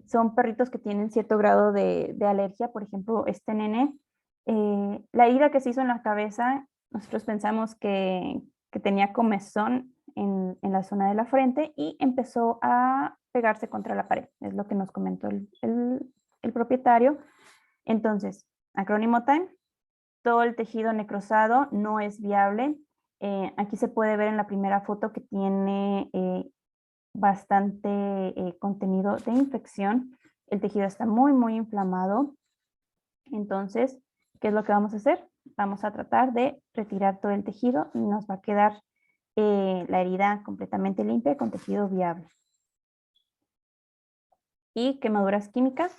Son perritos que tienen cierto grado de alergia. Por ejemplo, este nene, la herida que se hizo en la cabeza, nosotros pensamos que tenía comezón en la zona de la frente y empezó a pegarse contra la pared. Es lo que nos comentó el propietario. Entonces, acrónimo time, todo el tejido necrosado no es viable. Aquí se puede ver en la primera foto que tiene bastante contenido de infección. El tejido está muy, muy inflamado. Entonces, ¿qué es lo que vamos a hacer? Vamos a tratar de retirar todo el tejido y nos va a quedar la herida completamente limpia con tejido viable. Y quemaduras químicas.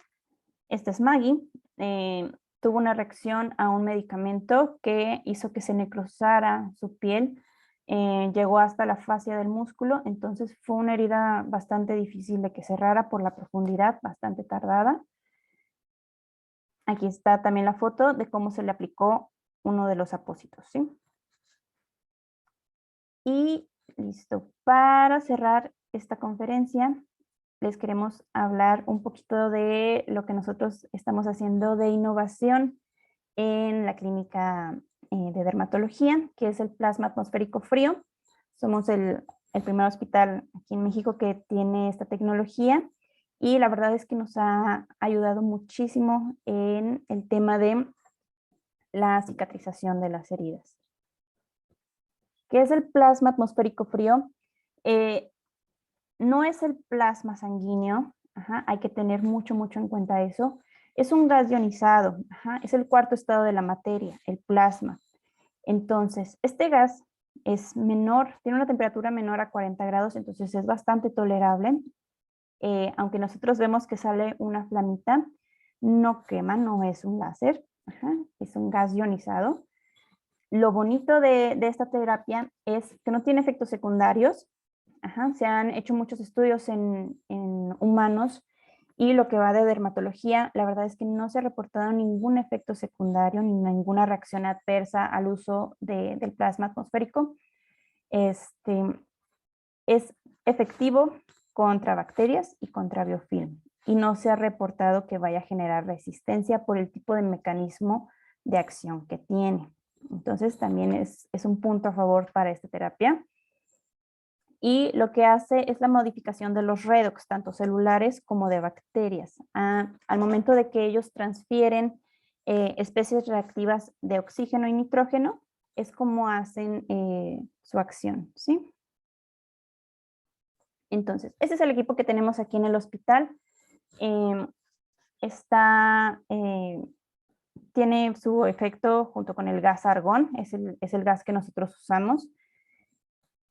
Esta es Maggie. Tuvo una reacción a un medicamento que hizo que se necrosara su piel. Llegó hasta la fascia del músculo, entonces fue una herida bastante difícil de que cerrara por la profundidad, bastante tardada. Aquí está también la foto de cómo se le aplicó uno de los apósitos, ¿sí? Y listo. Para cerrar esta conferencia, les queremos hablar un poquito de lo que nosotros estamos haciendo de innovación en la clínica de dermatología, que es el plasma atmosférico frío. Somos el primer hospital aquí en México que tiene esta tecnología y la verdad es que nos ha ayudado muchísimo en el tema de la cicatrización de las heridas. ¿Qué es el plasma atmosférico frío? No es el plasma sanguíneo, ajá, hay que tener mucho, mucho en cuenta eso. Es un gas ionizado, ajá, es el cuarto estado de la materia, el plasma. Entonces, este gas es menor, tiene una temperatura menor a 40 grados, entonces es bastante tolerable. Aunque nosotros vemos que sale una flamita, no quema, no es un láser, ajá, es un gas ionizado. Lo bonito de esta terapia es que no tiene efectos secundarios. Ajá, se han hecho muchos estudios en humanos y lo que va de dermatología, la verdad es que no se ha reportado ningún efecto secundario ni ninguna reacción adversa al uso del plasma atmosférico. Es efectivo contra bacterias y contra biofilm y no se ha reportado que vaya a generar resistencia por el tipo de mecanismo de acción que tiene. Entonces también es un punto a favor para esta terapia. Y lo que hace es la modificación de los redox, tanto celulares como de bacterias. Al momento de que ellos transfieren especies reactivas de oxígeno y nitrógeno, es como hacen su acción, ¿sí? Entonces, ese es el equipo que tenemos aquí en el hospital. Tiene su efecto junto con el gas argón, es el gas que nosotros usamos.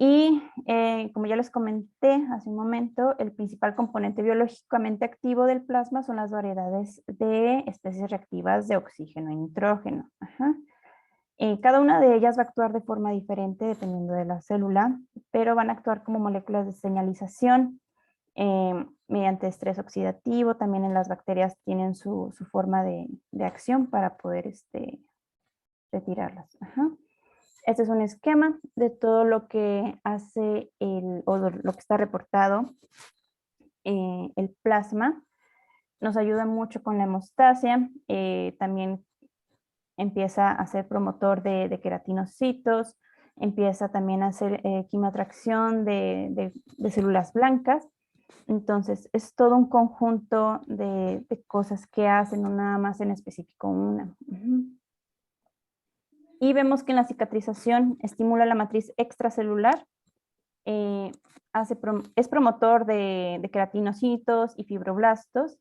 Y como ya les comenté hace un momento, el principal componente biológicamente activo del plasma son las variedades de especies reactivas de oxígeno y nitrógeno. Ajá. Cada una de ellas va a actuar de forma diferente dependiendo de la célula, pero van a actuar como moléculas de señalización mediante estrés oxidativo. También en las bacterias tienen su forma de acción para poder retirarlas. Ajá. Este es un esquema de todo lo que hace lo que está reportado el plasma. Nos ayuda mucho con la hemostasia. También empieza a ser promotor de queratinocitos, empieza también a hacer quimioatracción de células blancas. Entonces, es todo un conjunto de cosas que hacen, no nada más en específico una. Y vemos que en la cicatrización estimula la matriz extracelular, es promotor de queratinocitos y fibroblastos,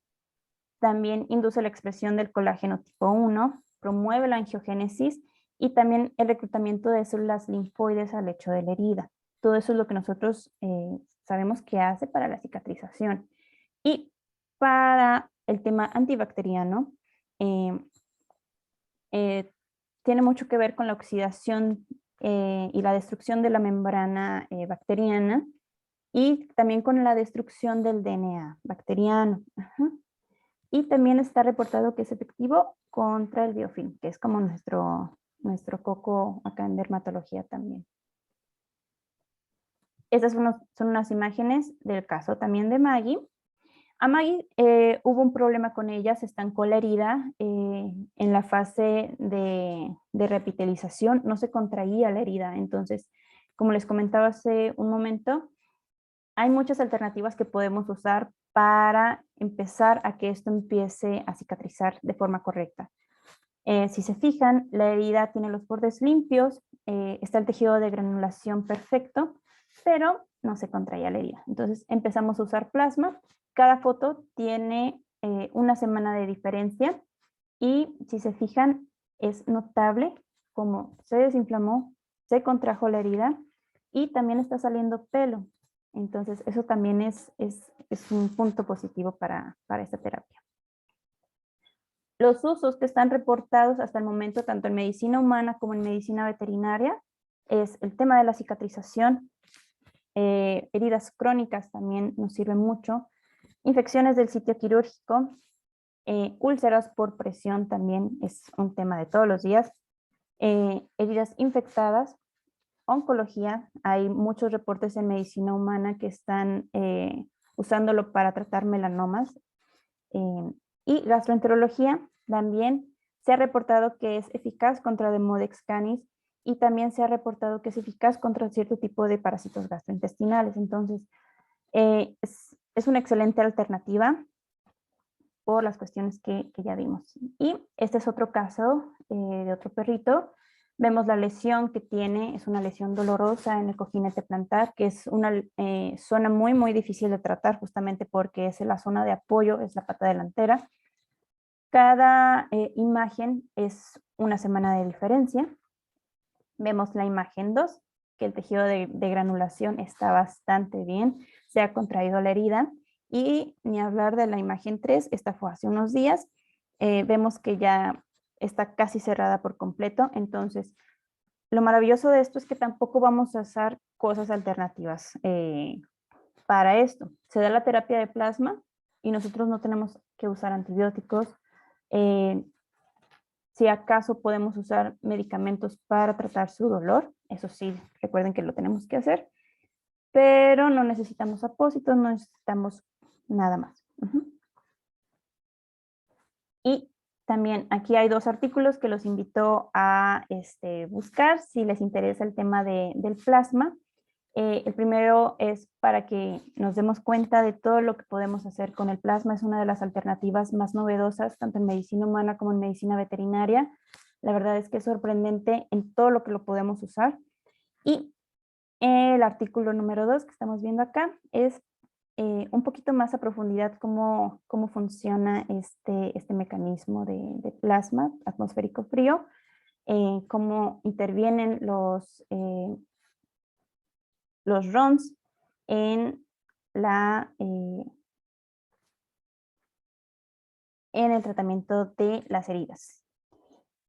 también induce la expresión del colágeno tipo 1, promueve la angiogénesis y también el reclutamiento de células linfoides al lecho de la herida. Todo eso es lo que nosotros sabemos que hace para la cicatrización. Y para el tema antibacteriano, tiene mucho que ver con la oxidación y la destrucción de la membrana bacteriana y también con la destrucción del DNA bacteriano. Ajá. Y también está reportado que es efectivo contra el biofilm, que es como nuestro coco acá en dermatología también. Estas son unas imágenes del caso también de Maggie. A Maggie hubo un problema con ella, se estancó la herida en la fase de repitelización, no se contraía la herida. Entonces, como les comentaba hace un momento, hay muchas alternativas que podemos usar para empezar a que esto empiece a cicatrizar de forma correcta. Si se fijan, la herida tiene los bordes limpios, está el tejido de granulación perfecto, pero no se contraía la herida. Entonces empezamos a usar plasma. Cada foto tiene una semana de diferencia y si se fijan, es notable cómo se desinflamó, se contrajo la herida y también está saliendo pelo. Entonces, eso también es un punto positivo para esta terapia. Los usos que están reportados hasta el momento, tanto en medicina humana como en medicina veterinaria, es el tema de la cicatrización. Heridas crónicas también nos sirven mucho. Infecciones del sitio quirúrgico. Úlceras por presión también es un tema de todos los días. Heridas infectadas. Oncología, hay muchos reportes en medicina humana que están usándolo para tratar melanomas. Y gastroenterología también se ha reportado que es eficaz contra Demodex canis y también se ha reportado que es eficaz contra cierto tipo de parásitos gastrointestinales. Entonces, es una excelente alternativa por las cuestiones que ya vimos. Y este es otro caso de otro perrito. Vemos la lesión que tiene, es una lesión dolorosa en el cojinete plantar, que es una zona muy, muy difícil de tratar justamente porque es la zona de apoyo, es la pata delantera. Cada imagen es una semana de diferencia. Vemos la imagen 2, que el tejido de granulación está bastante bien, se ha contraído la herida. Y ni hablar de la imagen 3, esta fue hace unos días. Vemos que ya está casi cerrada por completo. Entonces, lo maravilloso de esto es que tampoco vamos a usar cosas alternativas para esto. Se da la terapia de plasma y nosotros no tenemos que usar antibióticos. Si acaso podemos usar medicamentos para tratar su dolor, eso sí, recuerden que lo tenemos que hacer, pero no necesitamos apósitos, no necesitamos nada más. Y también aquí hay 2 artículos que los invito a buscar si les interesa el tema del plasma. El primero es para que nos demos cuenta de todo lo que podemos hacer con el plasma. Es una de las alternativas más novedosas, tanto en medicina humana como en medicina veterinaria. La verdad es que es sorprendente en todo lo que lo podemos usar. Y el artículo número 2 que estamos viendo acá es un poquito más a profundidad cómo funciona este mecanismo de plasma atmosférico frío, cómo intervienen los ROMs en en el tratamiento de las heridas.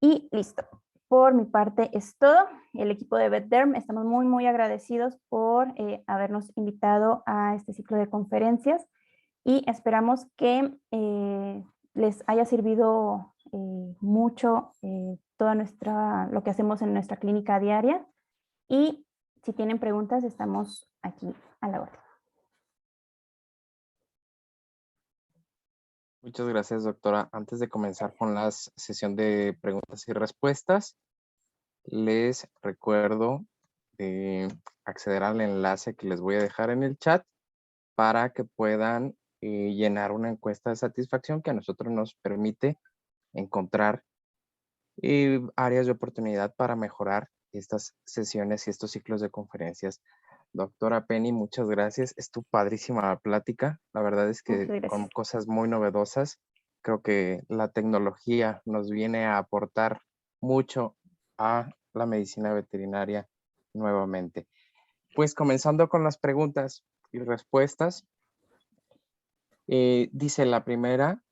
Y listo. Por mi parte es todo. El equipo de VetDerm estamos muy agradecidos por habernos invitado a este ciclo de conferencias y esperamos que les haya servido mucho lo que hacemos en nuestra clínica diaria, y si tienen preguntas estamos aquí a la orden. Muchas gracias, doctora. Antes de comenzar con la sesión de preguntas y respuestas, les recuerdo acceder al enlace que les voy a dejar en el chat para que puedan llenar una encuesta de satisfacción que a nosotros nos permite encontrar áreas de oportunidad para mejorar estas sesiones y estos ciclos de conferencias. Doctora Penny, muchas gracias. Es tu padrísima plática. La verdad es que con cosas muy novedosas. Creo que la tecnología nos viene a aportar mucho a la medicina veterinaria nuevamente. Pues comenzando con las preguntas y respuestas. Dice la primera: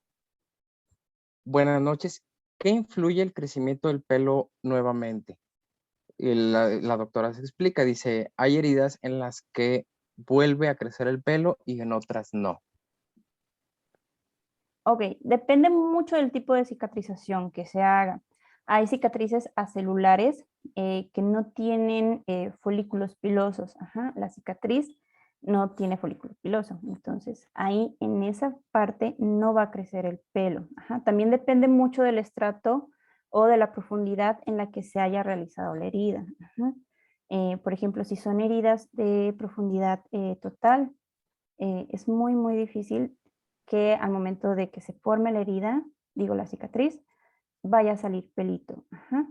buenas noches. ¿Qué influye el crecimiento del pelo nuevamente? La doctora se explica, dice, hay heridas en las que vuelve a crecer el pelo y en otras no. Ok, depende mucho del tipo de cicatrización que se haga. Hay cicatrices acelulares que no tienen folículos pilosos. Ajá, la cicatriz no tiene folículo piloso. Entonces, ahí en esa parte no va a crecer el pelo. Ajá, también depende mucho del estrato o de la profundidad en la que se haya realizado la herida. Ajá. Por ejemplo, si son heridas de profundidad total, es muy difícil que al momento de que se forme la herida, digo la cicatriz, vaya a salir pelito. Ajá.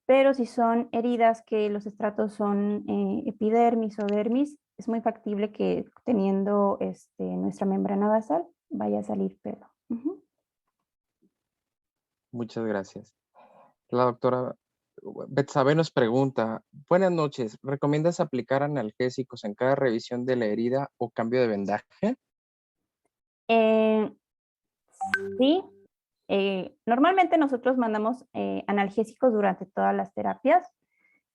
Pero si son heridas que los estratos son epidermis o dermis, es muy factible que teniendo nuestra membrana basal vaya a salir pelo. Ujú. Muchas gracias. La doctora Betsabe nos pregunta, buenas noches, ¿recomiendas aplicar analgésicos en cada revisión de la herida o cambio de vendaje? Sí. Normalmente nosotros mandamos analgésicos durante todas las terapias,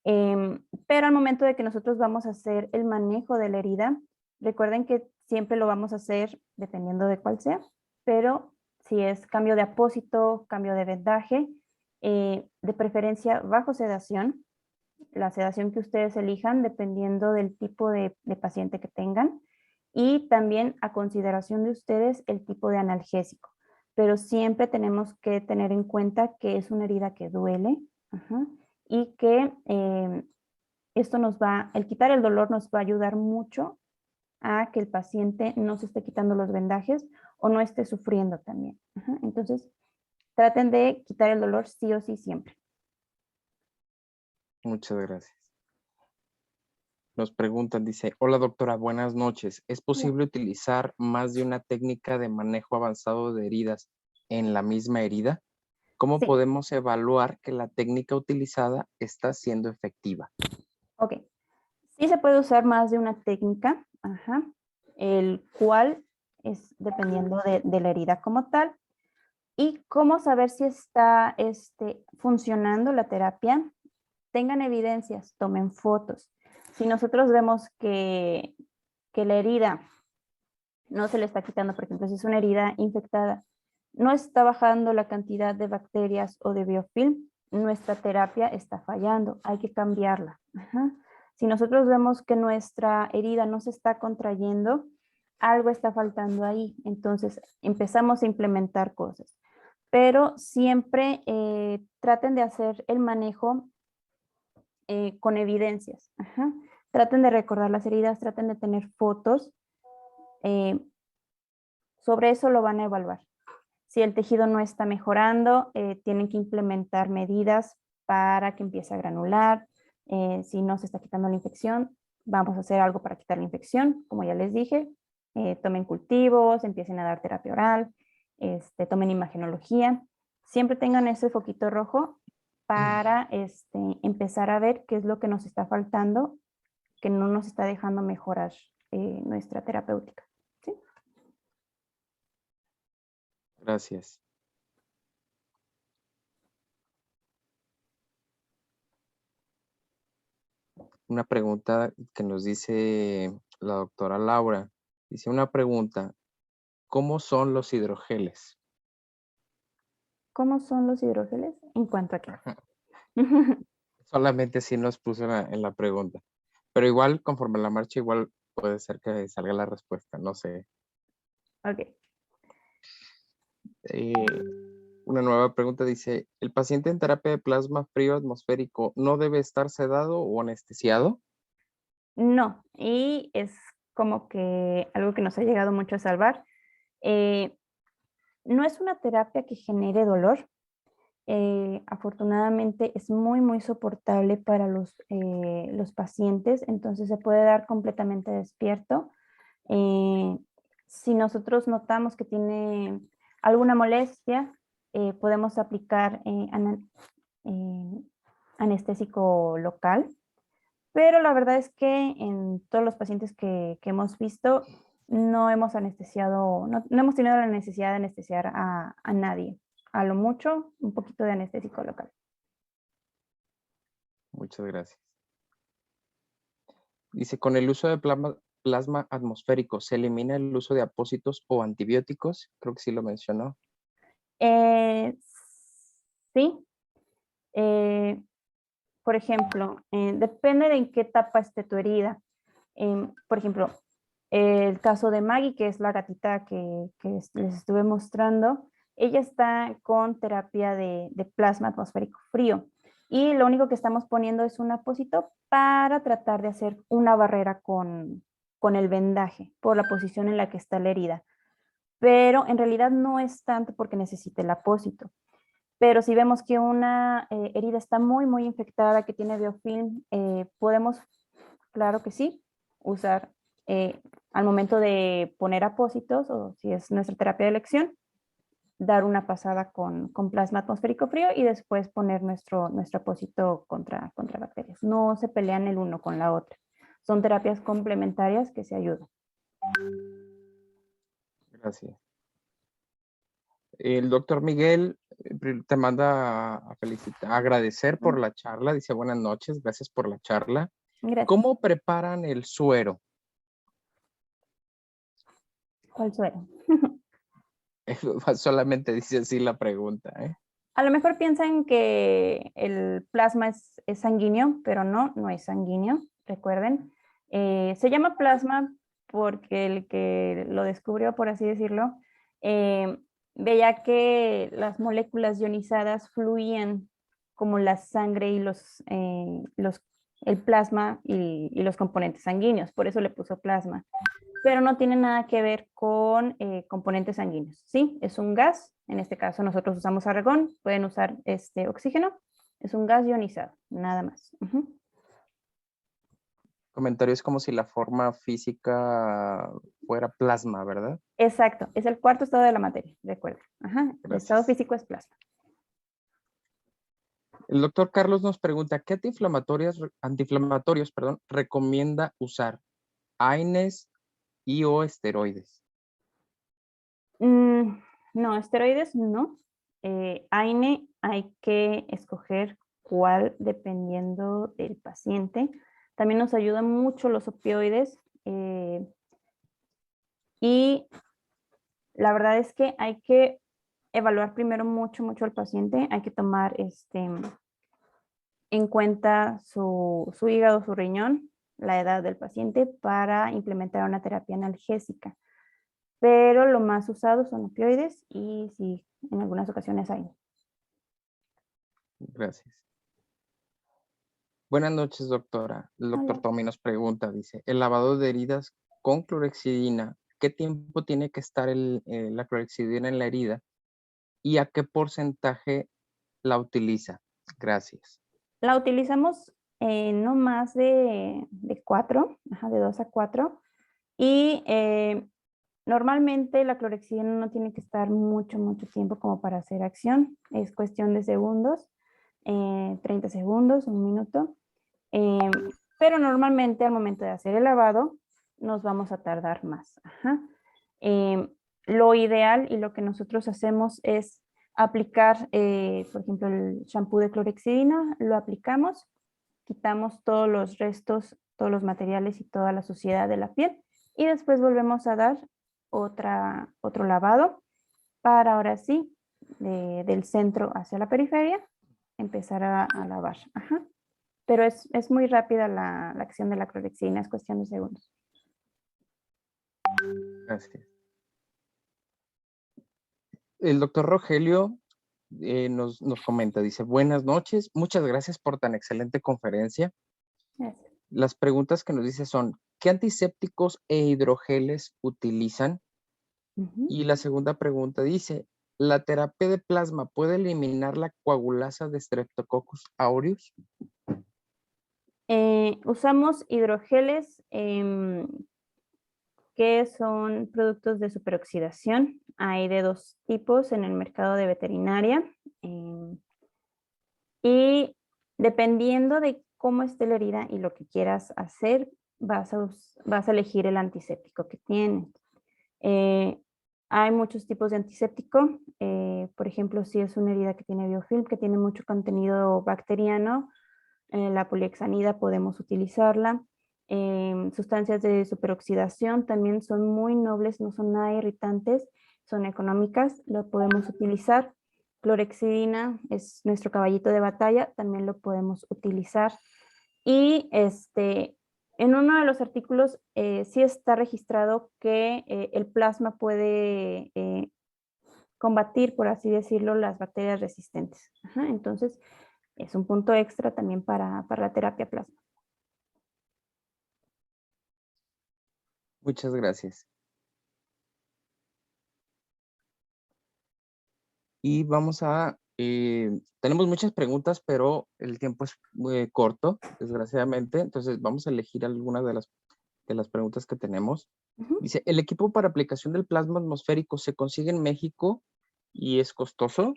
pero al momento de que nosotros vamos a hacer el manejo de la herida, recuerden que siempre lo vamos a hacer dependiendo de cuál sea, pero si es cambio de apósito, cambio de vendaje, de preferencia bajo sedación, la sedación que ustedes elijan dependiendo del tipo de paciente que tengan, y también a consideración de ustedes el tipo de analgésico. Pero siempre tenemos que tener en cuenta que es una herida que duele, ajá, y que el quitar el dolor nos va a ayudar mucho a que el paciente no se esté quitando los vendajes o no esté sufriendo también. Ajá. Entonces, traten de quitar el dolor sí o sí siempre. Muchas gracias. Nos preguntan, dice, hola doctora, buenas noches. ¿Es posible utilizar más de una técnica de manejo avanzado de heridas en la misma herida? ¿Cómo Sí. podemos evaluar que la técnica utilizada está siendo efectiva? Ok. Sí se puede usar más de una técnica, ajá, el cual es dependiendo de la herida como tal. ¿Y cómo saber si está funcionando la terapia? Tengan evidencias, tomen fotos. Si nosotros vemos que la herida no se le está quitando, por ejemplo, si es una herida infectada, no está bajando la cantidad de bacterias o de biofilm, nuestra terapia está fallando, hay que cambiarla. Ajá. Si nosotros vemos que nuestra herida no se está contrayendo, algo está faltando ahí, entonces empezamos a implementar cosas. Pero siempre traten de hacer el manejo con evidencias. Ajá. Traten de recordar las heridas, traten de tener fotos. Sobre eso lo van a evaluar. Si el tejido no está mejorando, tienen que implementar medidas para que empiece a granular. Si no se está quitando la infección, vamos a hacer algo para quitar la infección, como ya les dije. tomen cultivos, empiecen a dar terapia oral, tomen imagenología. Siempre tengan ese foquito rojo para empezar a ver qué es lo que nos está faltando, que no nos está dejando mejorar nuestra terapéutica. ¿Sí? Gracias. Una pregunta que nos dice la doctora Laura. Dice una pregunta, ¿cómo son los hidrogeles? ¿Cómo son los hidrogeles? ¿En cuanto a qué? Solamente así nos puso en la pregunta. Pero igual, conforme la marcha, igual puede ser que salga la respuesta, no sé. Ok. Una nueva pregunta dice, ¿el paciente en terapia de plasma frío atmosférico no debe estar sedado o anestesiado? No, y es como que algo que nos ha llegado mucho a salvar. No es una terapia que genere dolor. Afortunadamente es muy, muy soportable para los pacientes, entonces se puede dar completamente despierto. Si nosotros notamos que tiene alguna molestia, podemos aplicar anestésico local, pero la verdad es que en todos los pacientes que hemos visto, no hemos anestesiado, no hemos tenido la necesidad de anestesiar a nadie. A lo mucho, un poquito de anestésico local. Muchas gracias. Dice, con el uso de plasma atmosférico, ¿se elimina el uso de apósitos o antibióticos? Creo que sí lo mencionó. Sí. Por ejemplo, depende de en qué etapa esté tu herida. Por ejemplo, el caso de Maggie, que es la gatita que les estuve mostrando, ella está con terapia de plasma atmosférico frío. Y lo único que estamos poniendo es un apósito para tratar de hacer una barrera con el vendaje por la posición en la que está la herida. Pero en realidad no es tanto porque necesite el apósito. Pero si vemos que una herida está muy, muy infectada, que tiene biofilm, podemos, claro que sí, usar al momento de poner apósitos, o si es nuestra terapia de elección, dar una pasada con plasma atmosférico frío y después poner nuestro apósito contra bacterias. No se pelean el uno con la otra. Son terapias complementarias que se ayudan. Gracias. El doctor Miguel te manda a felicitar, a agradecer por la charla. Dice buenas noches, gracias por la charla. Gracias. ¿Cómo preparan el suero? ¿Cuál suero? Solamente dice así la pregunta, ¿eh? A lo mejor piensan que el plasma es sanguíneo, pero no es sanguíneo, recuerden. Se llama plasma porque el que lo descubrió, por así decirlo, veía que las moléculas ionizadas fluían como la sangre y el plasma y los componentes sanguíneos, por eso le puso plasma. Pero no tiene nada que ver con componentes sanguíneos, ¿sí? Es un gas, en este caso nosotros usamos argón, pueden usar oxígeno, es un gas ionizado, nada más. Comentarios como si la forma física fuera plasma, ¿verdad? Exacto, es el cuarto estado de la materia, recuerda. El estado Gracias. físico es plasma. El doctor Carlos nos pregunta, ¿qué antiinflamatorios, recomienda usar? ¿AINES y o esteroides? No, esteroides no. AINE hay que escoger cuál dependiendo del paciente. También nos ayudan mucho los opioides. Y la verdad es que hay que evaluar primero mucho al paciente. Hay que tomar en cuenta su hígado, su riñón, la edad del paciente para implementar una terapia analgésica. Pero lo más usado son opioides y sí, en algunas ocasiones hay. Gracias. Buenas noches, doctora. El doctor Hola. Tommy nos pregunta, dice, el lavado de heridas con clorexidina, ¿qué tiempo tiene que estar la clorexidina en la herida y a qué porcentaje la utiliza? Gracias. La utilizamos no más de 4, de 2 a 4. Y Normalmente la clorexidina no tiene que estar mucho tiempo como para hacer acción. Es cuestión de segundos, 30 segundos, 1 minuto. Pero normalmente al momento de hacer el lavado nos vamos a tardar más. Ajá. Lo ideal y lo que nosotros hacemos es aplicar, por ejemplo, el shampoo de clorexidina, lo aplicamos, quitamos todos los restos, todos los materiales y toda la suciedad de la piel y después volvemos a dar otro lavado para ahora sí, del centro hacia la periferia, empezar a lavar. Ajá. Pero es muy rápida la acción de la clorexidina, es cuestión de segundos. Gracias. El doctor Rogelio nos comenta, dice, buenas noches, muchas gracias por tan excelente conferencia. Gracias. Las preguntas que nos dice son, ¿qué antisépticos e hidrogeles utilizan? Ujú. Y la segunda pregunta dice, ¿la terapia de plasma puede eliminar la coagulasa de Streptococcus aureus? Usamos hidrogeles que son productos de superoxidación. Hay de 2 tipos en el mercado de veterinaria. Y dependiendo de cómo esté la herida y lo que quieras hacer, vas a elegir el antiséptico que tienes. Hay muchos tipos de antiséptico. Por ejemplo, si es una herida que tiene biofilm, que tiene mucho contenido bacteriano, la polihexanida podemos utilizarla. Sustancias de superoxidación también son muy nobles, no son nada irritantes, son económicas, lo podemos utilizar. Clorexidina es nuestro caballito de batalla, también lo podemos utilizar. Y en uno de los artículos sí está registrado que el plasma puede combatir, por así decirlo, las bacterias resistentes. Ajá, entonces, es un punto extra también para la terapia plasma. Muchas gracias. Y tenemos muchas preguntas, pero el tiempo es muy corto, desgraciadamente. Entonces vamos a elegir algunas de las preguntas que tenemos. Ujú. Dice, ¿el equipo para aplicación del plasma atmosférico se consigue en México y es costoso?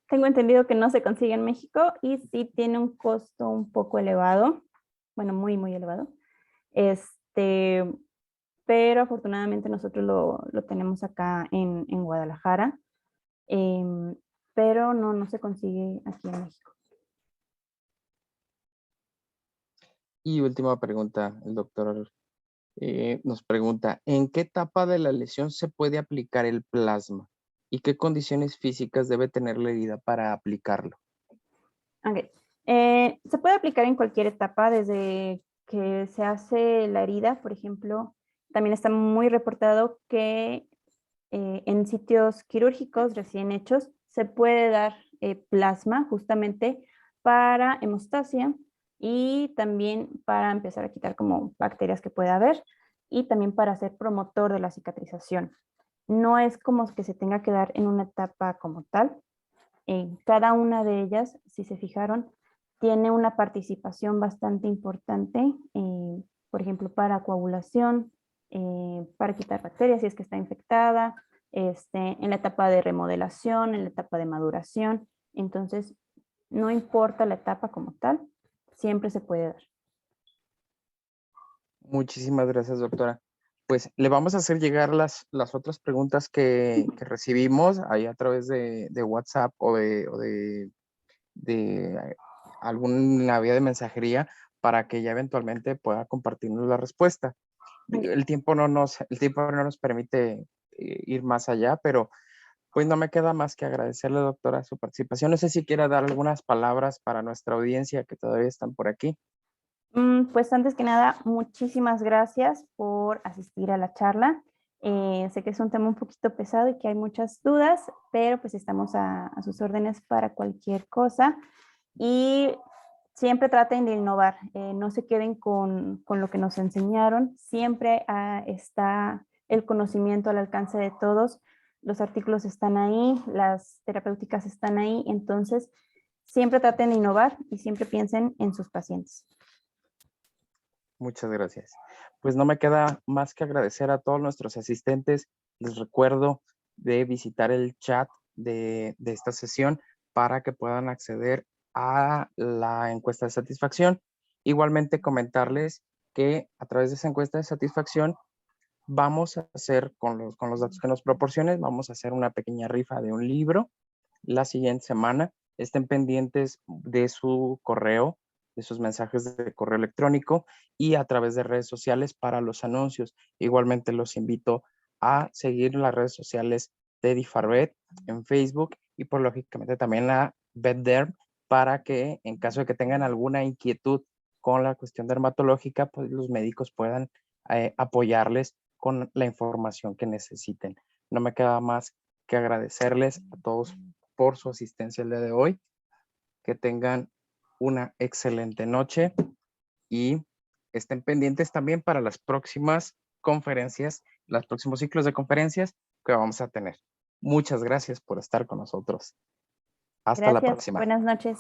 Tengo entendido que no se consigue en México y sí tiene un costo un poco elevado, bueno, muy elevado. Pero afortunadamente nosotros lo tenemos acá en Guadalajara, pero no se consigue aquí en México. Y última pregunta, el doctor nos pregunta, ¿en qué etapa de la lesión se puede aplicar el plasma? ¿Y qué condiciones físicas debe tener la herida para aplicarlo? Okay. Se puede aplicar en cualquier etapa, desde que se hace la herida, por ejemplo. También está muy reportado que en sitios quirúrgicos recién hechos se puede dar plasma justamente para hemostasia y también para empezar a quitar como bacterias que pueda haber y también para ser promotor de la cicatrización. No es como que se tenga que dar en una etapa como tal. En cada una de ellas, si se fijaron, tiene una participación bastante importante, por ejemplo, para coagulación, para quitar bacterias si es que está infectada, en la etapa de remodelación, en la etapa de maduración. Entonces, no importa la etapa como tal, siempre se puede dar. Muchísimas gracias, doctora. Pues le vamos a hacer llegar las otras preguntas que recibimos ahí a través de WhatsApp o de alguna vía de mensajería para que ya eventualmente pueda compartirnos la respuesta. El tiempo no nos permite ir más allá, pero pues no me queda más que agradecerle, doctora, su participación. No sé si quiera dar algunas palabras para nuestra audiencia que todavía están por aquí. Pues antes que nada, muchísimas gracias por asistir a la charla. Sé que es un tema un poquito pesado y que hay muchas dudas, pero pues estamos a sus órdenes para cualquier cosa. Y siempre traten de innovar, no se queden con lo que nos enseñaron. Siempre está el conocimiento al alcance de todos. Los artículos están ahí, las terapéuticas están ahí, entonces siempre traten de innovar y siempre piensen en sus pacientes. Muchas gracias. Pues no me queda más que agradecer a todos nuestros asistentes. Les recuerdo de visitar el chat de esta sesión para que puedan acceder a la encuesta de satisfacción. Igualmente comentarles que a través de esa encuesta de satisfacción vamos a hacer, con los datos que nos proporciones, vamos a hacer una pequeña rifa de un libro la siguiente semana. Estén pendientes de su correo, de sus mensajes de correo electrónico y a través de redes sociales para los anuncios. Igualmente los invito a seguir las redes sociales de Difarbet en Facebook y por lógicamente también a BetDerm para que en caso de que tengan alguna inquietud con la cuestión dermatológica, pues los médicos puedan apoyarles con la información que necesiten. No me queda más que agradecerles a todos por su asistencia el día de hoy. Que tengan una excelente noche y estén pendientes también para las próximas conferencias, los próximos ciclos de conferencias que vamos a tener. Muchas gracias por estar con nosotros. Hasta la Gracias. próxima. Buenas noches.